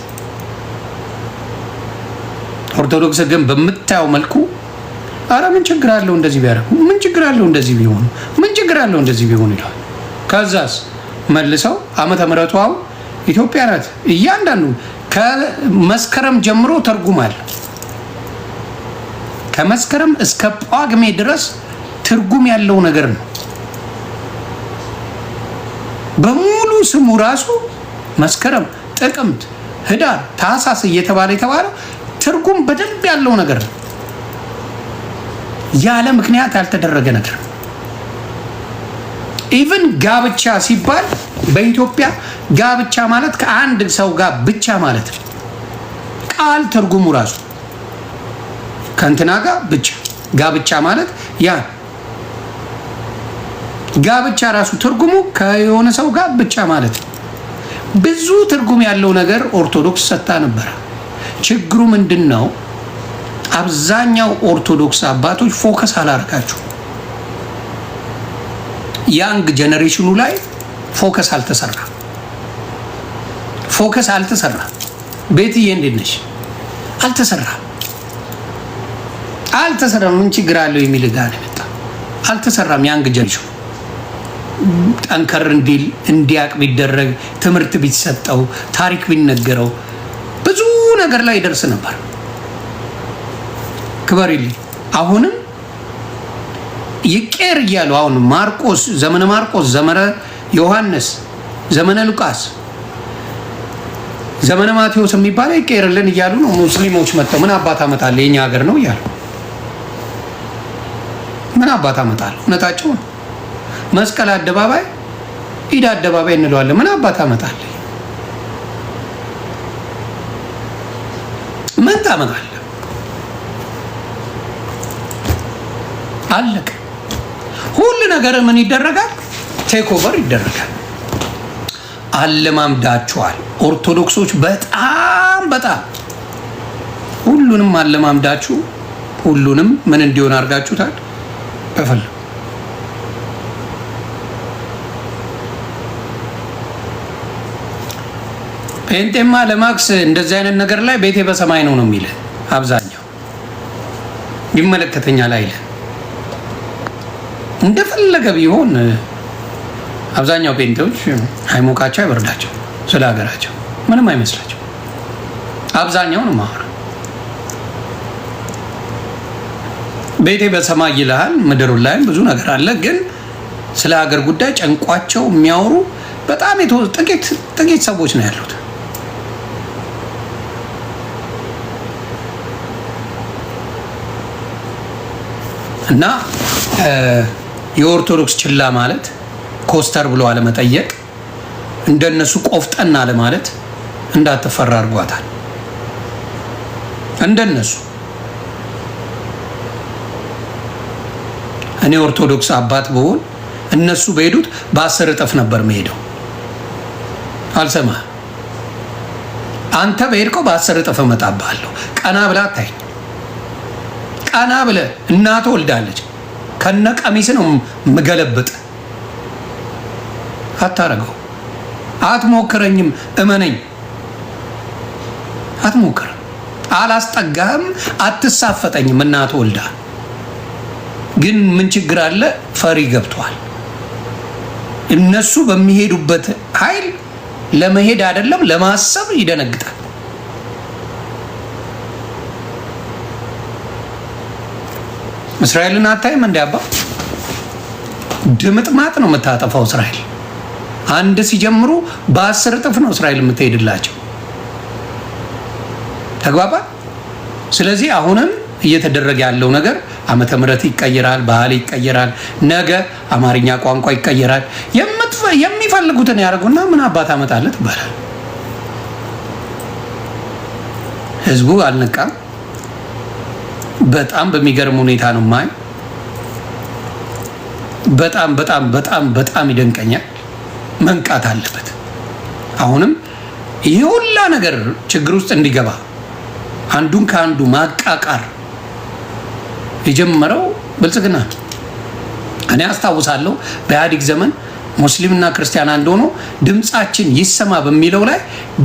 ኦርቶዶክስ ግን በምታየው መልኩ አረ ምን ችግር አለው እንደዚህ ቢያደርጉ፣ ምን ችግር አለው እንደዚህ ቢሆኑ፣ ምን ችግር አለው እንደዚህ ቢሆኑ ይላል። ከዛስ መልሰው ዓመተ ምሕረቱ አሁን ኢትዮጵያ ናት። እያንዳንዱ ከመስከረም ጀምሮ ትርጉም አለ። ከመስከረም እስከ ጳጉሜ ድረስ ትርጉም ያለው ነገር ነው። በሙሉ ስሙ ራሱ መስከረም፣ ጥቅምት፣ ህዳር፣ ታህሳስ እየተባለ የተባለው ትርጉም በደንብ ያለው ነገር ነው። ያለ ምክንያት ያልተደረገ ነገር። ኢቭን ጋብቻ ሲባል በኢትዮጵያ ጋብቻ ማለት ከአንድ ሰው ጋር ብቻ ማለት ነው። ቃል ትርጉሙ ራሱ ከእንትና ጋር ብቻ ጋብቻ ማለት ያ ጋብቻ ራሱ ትርጉሙ ከየሆነ ሰው ጋር ብቻ ማለት ነው። ብዙ ትርጉም ያለው ነገር ኦርቶዶክስ ሰጥታ ነበር። ችግሩ ምንድነው? አብዛኛው ኦርቶዶክስ አባቶች ፎከስ አላደረጋችሁ። ያንግ ጀነሬሽኑ ላይ ፎከስ አልተሰራ። ቤትዬ እንዴት ነሽ? አልተሰራም። ምን ችግር አለው የሚል ጋር ነው የመጣ። አልተሰራም። ያንግ ጀነሬሽኑ ጠንከር እንዲል እንዲያቅ ቢደረግ፣ ትምህርት ቢሰጠው፣ ታሪክ ቢነገረው ብዙ ነገር ላይ ይደርስ ነበር። ክበሪልኝ። አሁንም ይቄር እያሉ አሁን ማርቆስ፣ ዘመነ ማርቆስ፣ ዘመነ ዮሐንስ፣ ዘመነ ሉቃስ፣ ዘመነ ማቴዎስ የሚባለው ይቄርልን እያሉ ነው። ሙስሊሞች መጥተው ምን አባት አመጣለሁ የኛ ሀገር ነው እያሉ ምን አባት አመጣለሁ። እውነታቸው ነው። መስቀል አደባባይ፣ ኢድ አደባባይ እንለዋለን። ምን አባት አመጣለሁ? ምን ታመጣለህ? አለቀ። ሁሉ ነገር ምን ይደረጋል? ቴክ ኦቨር ይደረጋል። አለማምዳችኋል ኦርቶዶክሶች። በጣም ሁሉንም አለማምዳችሁ ሁሉንም ምን እንዲሆን አድርጋችሁታል? በፈል ጴንጤማ ለማክስ እንደዚህ አይነት ነገር ላይ ቤቴ በሰማይ ነው የሚል አብዛኛው ይመለከተኛል አይልም። እንደፈለገ ቢሆን አብዛኛው ጴንጤዎች አይሞቃቸው አይበርዳቸው፣ ስለ ሀገራቸው ምንም አይመስላቸው። አብዛኛውን ማወራ ቤቴ በሰማይ ይልሃል። ምድሩ ላይም ብዙ ነገር አለ፣ ግን ስለ ሀገር ጉዳይ ጨንቋቸው የሚያወሩ በጣም ጥቂት ሰዎች ነው ያሉት። እና የኦርቶዶክስ ችላ ማለት ኮስተር ብሎ አለመጠየቅ፣ እንደነሱ ቆፍጠና አለማለት እንዳትፈራ አድርጓታል። እንደነሱ እኔ ኦርቶዶክስ አባት ብሆን እነሱ በሄዱት በ10 እጥፍ ነበር መሄደው። አልሰማህ? አንተ በሄድከው በ10 እጥፍ እመጣብሃለሁ። ቀና ብላ አታይኝ። ቀና ብለህ እናት ወልዳለች ከነ ቀሚስ ነው ምገለብጥ። አታረገው። አትሞክረኝም። እመነኝ፣ አትሞክር። አላስጠጋህም። አትሳፈጠኝም። እናት ወልዳ ግን ምን ችግር አለ? ፈሪ ገብቷል። እነሱ በሚሄዱበት ኃይል ለመሄድ አይደለም ለማሰብ ይደነግጣል። እስራኤልን አታይም? እንደ አባ ድምጥማጥ ነው የምታጠፋው እስራኤል። አንድ ሲጀምሩ በ10 እጥፍ ነው እስራኤል የምትሄድላቸው። ተግባባ? ስለዚህ አሁንም እየተደረገ ያለው ነገር ዓመተ ምሕረት ይቀየራል፣ ባህል ይቀየራል፣ ነገ አማርኛ ቋንቋ ይቀየራል። የሚፈልጉትን ያደርጉና ምን አባት አመጣለት ይባላል። ህዝቡ አልነቃም። በጣም በሚገርም ሁኔታ ነው ማይ በጣም ይደንቀኛል። መንቃት አለበት። አሁንም ይሄ ሁላ ነገር ችግር ውስጥ እንዲገባ አንዱን ከአንዱ ማቃቃር የጀመረው ብልጽግና ነው። እኔ አስታውሳለሁ በኢህአዴግ ዘመን ሙስሊምና ክርስቲያን አንድ ሆኖ ድምጻችን ይሰማ በሚለው ላይ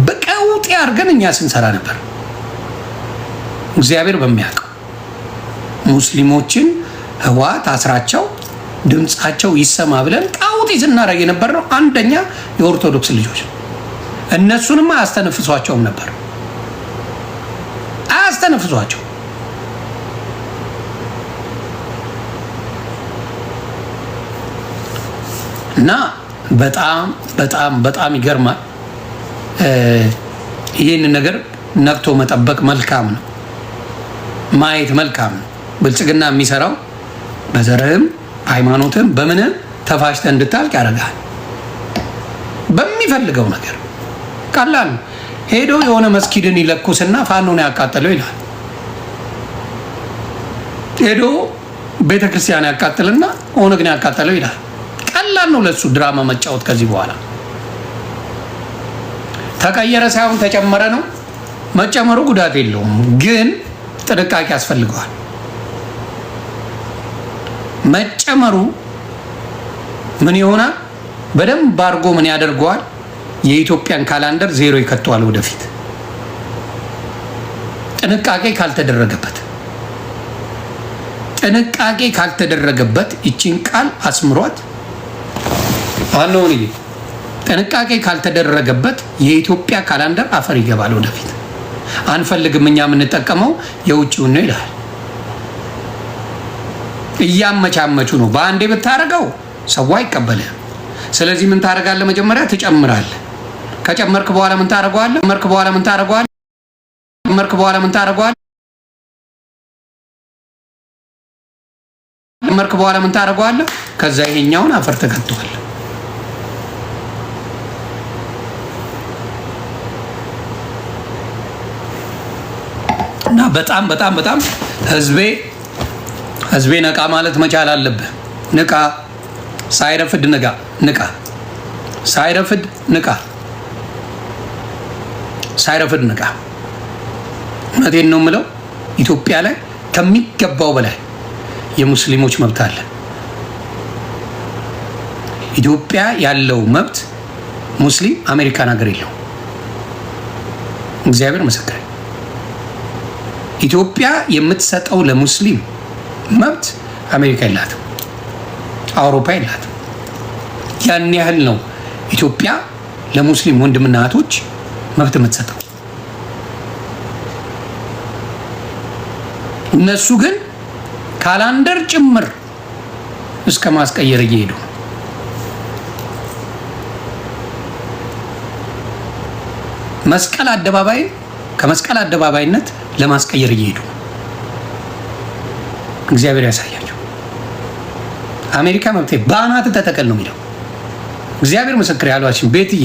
በቀውጤ አድርገን እኛ ስንሰራ ነበር። እግዚአብሔር በሚያውቀው ሙስሊሞችን ህወሓት አስራቸው ድምጻቸው ይሰማ ብለን ቃውጢ ስናደርግ የነበረው አንደኛ የኦርቶዶክስ ልጆች እነሱንም አያስተነፍሷቸውም ነበር። አያስተነፍሷቸው እና በጣም በጣም በጣም ይገርማል። ይህን ነገር ነቅቶ መጠበቅ መልካም ነው፣ ማየት መልካም ነው። ብልጽግና የሚሰራው በዘርህም ሃይማኖትም በምንም ተፋሽተ እንድታልቅ ያደርጋል። በሚፈልገው ነገር ቀላል ሄዶ የሆነ መስጊድን ይለኩስና ፋኖን ያቃጠለው ይላል። ሄዶ ቤተክርስቲያን ያቃጥልና ኦነግን ያቃጠለው ይላል። ቀላል ነው ለሱ ድራማ መጫወት። ከዚህ በኋላ ተቀየረ ሳይሆን ተጨመረ ነው። መጨመሩ ጉዳት የለውም፣ ግን ጥንቃቄ ያስፈልገዋል። መጨመሩ ምን ይሆናል? በደንብ አድርጎ ምን ያደርገዋል? የኢትዮጵያን ካላንደር ዜሮ ይከተዋል ወደፊት። ጥንቃቄ ካልተደረገበት ይቺን ቃል አስምሯት አሁን ጥንቃቄ ካልተደረገበት የኢትዮጵያ ካላንደር አፈር ይገባል ወደፊት። አንፈልግም፣ እኛ የምንጠቀመው የውጭውን ነው ይላል። እያመቻመቹ ነው። በአንዴ ብታረገው ሰው አይቀበልህም። ስለዚህ ምን ታረጋለህ? መጀመሪያ ትጨምራለህ። ከጨመርክ በኋላ ምን ታረጋለህ? ከዛ ይሄኛውን አፈር ተከተዋል። እና በጣም በጣም በጣም ህዝቤ ነቃ ማለት መቻል አለብህ። ንቃ፣ ሳይረፍድ ንቃ፣ ሳይረፍድ ንቃ። እውነቴን ነው የምለው። ኢትዮጵያ ላይ ከሚገባው በላይ የሙስሊሞች መብት አለ። ኢትዮጵያ ያለው መብት ሙስሊም አሜሪካን ሀገር የለው። እግዚአብሔር ምስክር። ኢትዮጵያ የምትሰጠው ለሙስሊም መብት አሜሪካ የላትም፣ አውሮፓ የላትም። ያን ያህል ነው ኢትዮጵያ ለሙስሊም ወንድምና እህቶች መብት የምትሰጠው። እነሱ ግን ካላንደር ጭምር እስከ ማስቀየር እየሄዱ ነው። መስቀል አደባባይ ከመስቀል አደባባይነት ለማስቀየር እየሄዱ ነው። እግዚአብሔር ያሳያቸው። አሜሪካ መብቴ በአናት ተተከል ነው የሚለው። እግዚአብሔር ምስክር ያሏችን ቤትዬ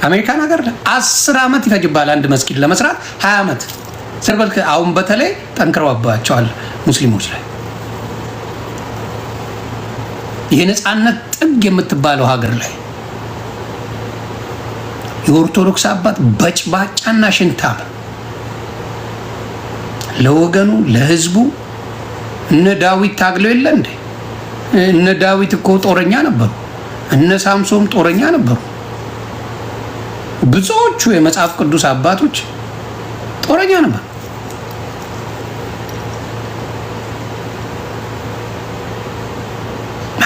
አሜሪካን ሀገር 10 ዓመት ይፈጅባል አንድ መስጊድ ለመስራት 20 ዓመት ሰርበልክ። አሁን በተለይ ጠንክረውባቸዋል ሙስሊሞች ላይ። የነፃነት ጥግ የምትባለው ሀገር ላይ የኦርቶዶክስ አባት በጭባጫና ሽንታም ለወገኑ ለህዝቡ እነ ዳዊት ታግለው የለ እንዴ? እነ ዳዊት እኮ ጦረኛ ነበሩ። እነ ሳምሶን ጦረኛ ነበሩ። ብዙዎቹ የመጽሐፍ ቅዱስ አባቶች ጦረኛ ነበሩ።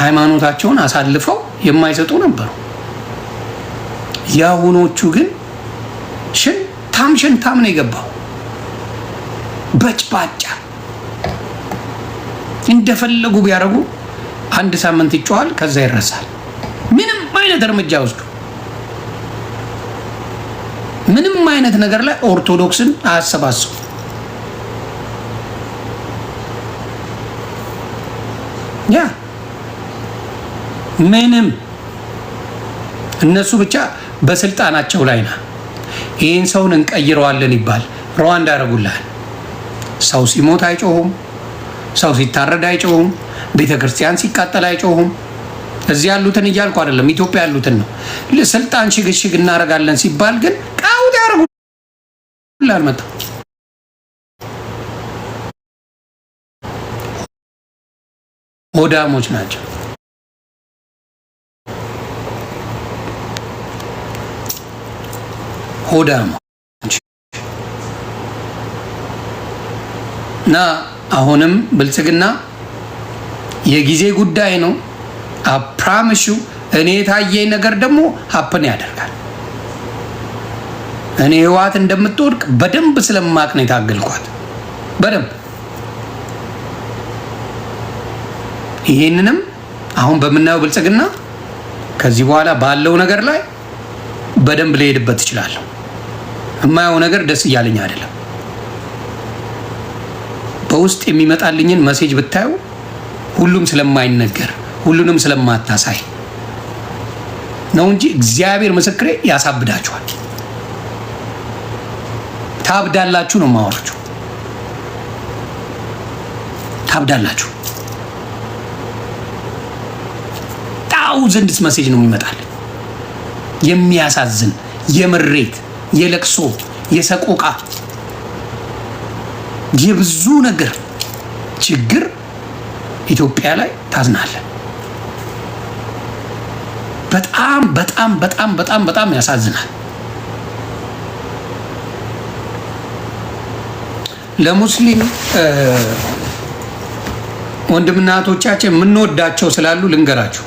ሃይማኖታቸውን አሳልፈው የማይሰጡ ነበሩ። ያሁኖቹ ግን ሽንታም ነው የገባው። በጭባጫ እንደፈለጉ ቢያደርጉ አንድ ሳምንት ይጮሃል፣ ከዛ ይረሳል። ምንም አይነት እርምጃ ወስዱ፣ ምንም አይነት ነገር ላይ ኦርቶዶክስን አያሰባስቡ። ያ ምንም እነሱ ብቻ በስልጣናቸው ላይ ነው። ይህን ሰውን እንቀይረዋለን ይባል ሩዋንዳ ያደርጉልሃል። ሰው ሲሞት አይጮሁም፣ ሰው ሲታረድ አይጮሁም፣ ቤተክርስቲያን ሲቃጠል አይጮሁም። እዚህ ያሉትን እያልኩ አይደለም፣ ኢትዮጵያ ያሉትን ነው። ስልጣን ሽግሽግ እናደርጋለን ሲባል ግን ቃውት ያደርጉልሃል። መጣ ሆዳሞች ናቸው። ሆዳሞች እና አሁንም ብልጽግና የጊዜ ጉዳይ ነው። አፕራምሹ እኔ የታየኝ ነገር ደግሞ ሀፕን ያደርጋል። እኔ ህወሓት እንደምትወድቅ በደንብ ስለማቅ ነው የታገልኳት በደንብ። ይሄንንም አሁን በምናየው ብልጽግና ከዚህ በኋላ ባለው ነገር ላይ በደንብ ልሄድበት እችላለሁ። የማየው ነገር ደስ እያለኝ አይደለም። በውስጥ የሚመጣልኝን መሴጅ ብታዩ ሁሉም ስለማይነገር ሁሉንም ስለማታሳይ ነው እንጂ እግዚአብሔር ምስክሬ ያሳብዳችኋል። ታብዳላችሁ ነው የማወራችሁ። ታብዳላችሁ። ታውዘንድስ መሴጅ ነው የሚመጣል። የሚያሳዝን የምሬት የለቅሶ የሰቆቃ የብዙ ነገር ችግር ኢትዮጵያ ላይ ታዝናለን። በጣም በጣም በጣም በጣም በጣም ያሳዝናል። ለሙስሊም ወንድምና እህቶቻችን የምንወዳቸው ስላሉ ልንገራችሁ።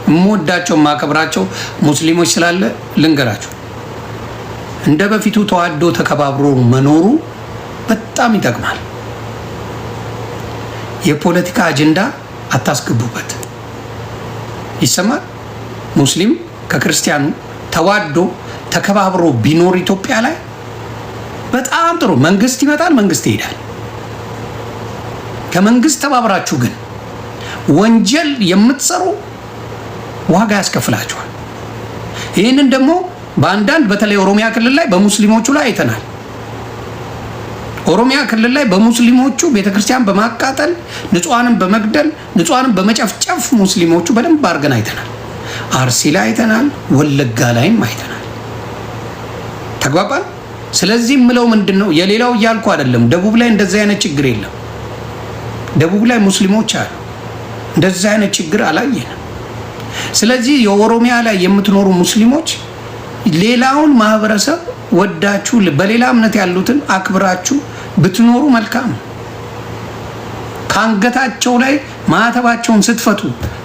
የምወዳቸው ማከብራቸው ሙስሊሞች ስላለ ልንገራችሁ። እንደ በፊቱ ተዋዶ ተከባብሮ መኖሩ በጣም ይጠቅማል። የፖለቲካ አጀንዳ አታስገቡበት። ይሰማል። ሙስሊም ከክርስቲያኑ ተዋዶ ተከባብሮ ቢኖር ኢትዮጵያ ላይ በጣም ጥሩ። መንግስት ይመጣል፣ መንግስት ይሄዳል። ከመንግስት ተባብራችሁ ግን ወንጀል የምትሰሩ ዋጋ ያስከፍላችኋል። ይህንን ደግሞ በአንዳንድ በተለይ ኦሮሚያ ክልል ላይ በሙስሊሞቹ ላይ አይተናል። ኦሮሚያ ክልል ላይ በሙስሊሞቹ ቤተክርስቲያን በማቃጠል ንጹሃንን በመግደል ንጹሃንን በመጨፍጨፍ ሙስሊሞቹ በደንብ አድርገን አይተናል። አርሲ ላይ አይተናል፣ ወለጋ ላይም አይተናል። ተግባባን። ስለዚህ የምለው ምንድን ነው፣ የሌላው እያልኩ አይደለም። ደቡብ ላይ እንደዚህ አይነት ችግር የለም። ደቡብ ላይ ሙስሊሞች አሉ፣ እንደዚህ አይነት ችግር አላየንም። ስለዚህ የኦሮሚያ ላይ የምትኖሩ ሙስሊሞች ሌላውን ማህበረሰብ ወዳችሁ በሌላ እምነት ያሉትን አክብራችሁ ብትኖሩ መልካም። ከአንገታቸው ላይ ማዕተባቸውን ስትፈቱ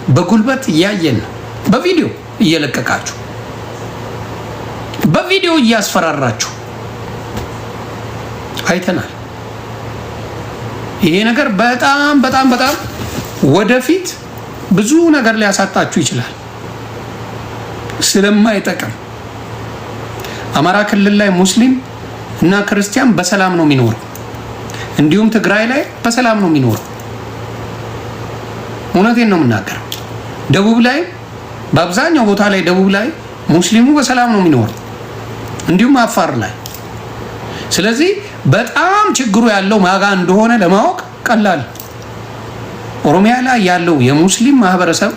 በጉልበት እያየን ነው። በቪዲዮ እየለቀቃችሁ በቪዲዮ እያስፈራራችሁ አይተናል። ይሄ ነገር በጣም በጣም በጣም ወደፊት ብዙ ነገር ሊያሳጣችሁ ይችላል ስለማይጠቅም። አማራ ክልል ላይ ሙስሊም እና ክርስቲያን በሰላም ነው የሚኖረው። እንዲሁም ትግራይ ላይ በሰላም ነው የሚኖረው። እውነቴን ነው የምናገረው። ደቡብ ላይ በአብዛኛው ቦታ ላይ ደቡብ ላይ ሙስሊሙ በሰላም ነው የሚኖረው፣ እንዲሁም አፋር ላይ። ስለዚህ በጣም ችግሩ ያለው ማጋ እንደሆነ ለማወቅ ቀላል። ኦሮሚያ ላይ ያለው የሙስሊም ማህበረሰብ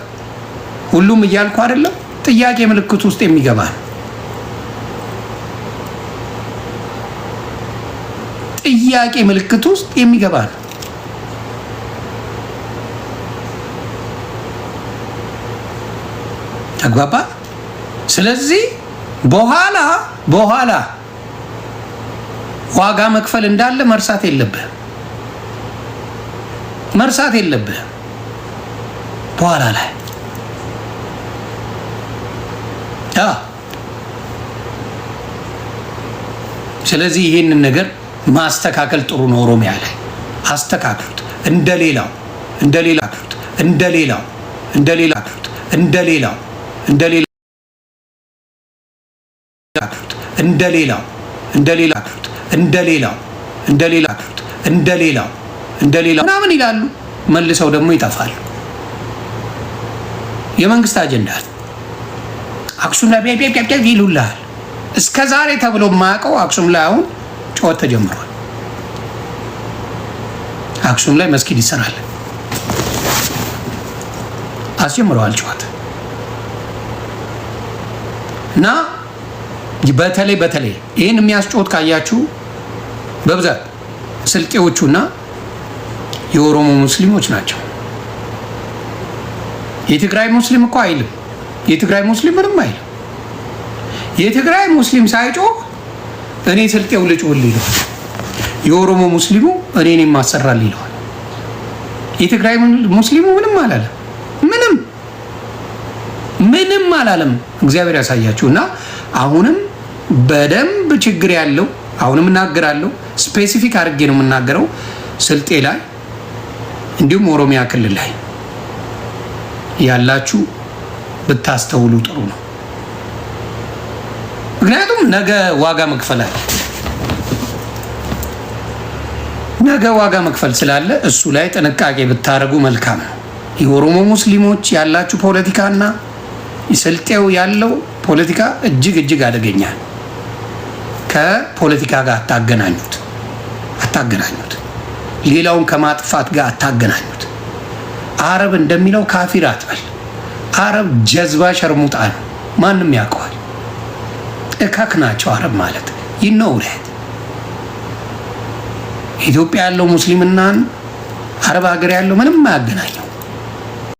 ሁሉም እያልኩ አይደለም፣ ጥያቄ ምልክት ውስጥ የሚገባ ነው። ጥያቄ ምልክት ውስጥ የሚገባ ነው። ተግባባ። ስለዚህ በኋላ ዋጋ መክፈል እንዳለ መርሳት የለብህም። በኋላ ላይ ስለዚህ ይሄንን ነገር ማስተካከል ጥሩ ነው። ኦሮሚያ ላይ አስተካክሉት፣ እንደሌላው ምናምን ይላሉ፣ መልሰው ደግሞ ይጠፋሉ። የመንግስት አጀንዳ አክሱም ላይ ይሉልሃል። እስከ ዛሬ ተብሎ የማያውቀው አክሱም ላይ አሁን ጨዋታ ተጀምሯል። አክሱም ላይ መስጊድ ይሰራል፣ አስጀምረዋል ጨዋታ እና በተለይ ይህን የሚያስጮት ካያችሁ በብዛት ስልጤዎቹና የኦሮሞ ሙስሊሞች ናቸው። የትግራይ ሙስሊም እኮ አይልም። የትግራይ ሙስሊም ምንም አይልም። የትግራይ ሙስሊም ሳይጮህ እኔ ስልጤው ልጮህልህ ይለዋል። የኦሮሞ ሙስሊሙ እኔን የማሰራልህ ይለዋል። የትግራይ ሙስሊሙ ምንም አላለም። ምንም አላለም። እግዚአብሔር ያሳያችሁ። እና አሁንም በደንብ ችግር ያለው አሁንም እናገራለሁ። ስፔሲፊክ አድርጌ ነው የምናገረው። ስልጤ ላይ እንዲሁም ኦሮሚያ ክልል ላይ ያላችሁ ብታስተውሉ ጥሩ ነው። ምክንያቱም ነገ ዋጋ መክፈል አለ። ነገ ዋጋ መክፈል ስላለ እሱ ላይ ጥንቃቄ ብታደርጉ መልካም ነው። የኦሮሞ ሙስሊሞች ያላችሁ ፖለቲካና ስልጤው ያለው ፖለቲካ እጅግ አደገኛ ነው። ከፖለቲካ ጋር አታገናኙት። ሌላውን ከማጥፋት ጋር አታገናኙት። አረብ እንደሚለው ካፊር አትበል። አረብ ጀዝባ ሸርሙጣ ነው። ማንም ያውቀዋል። እካክ ናቸው አረብ ማለት ይነውለት። ኢትዮጵያ ያለው ሙስሊምና አረብ ሀገር ያለው ምንም አያገናኘው።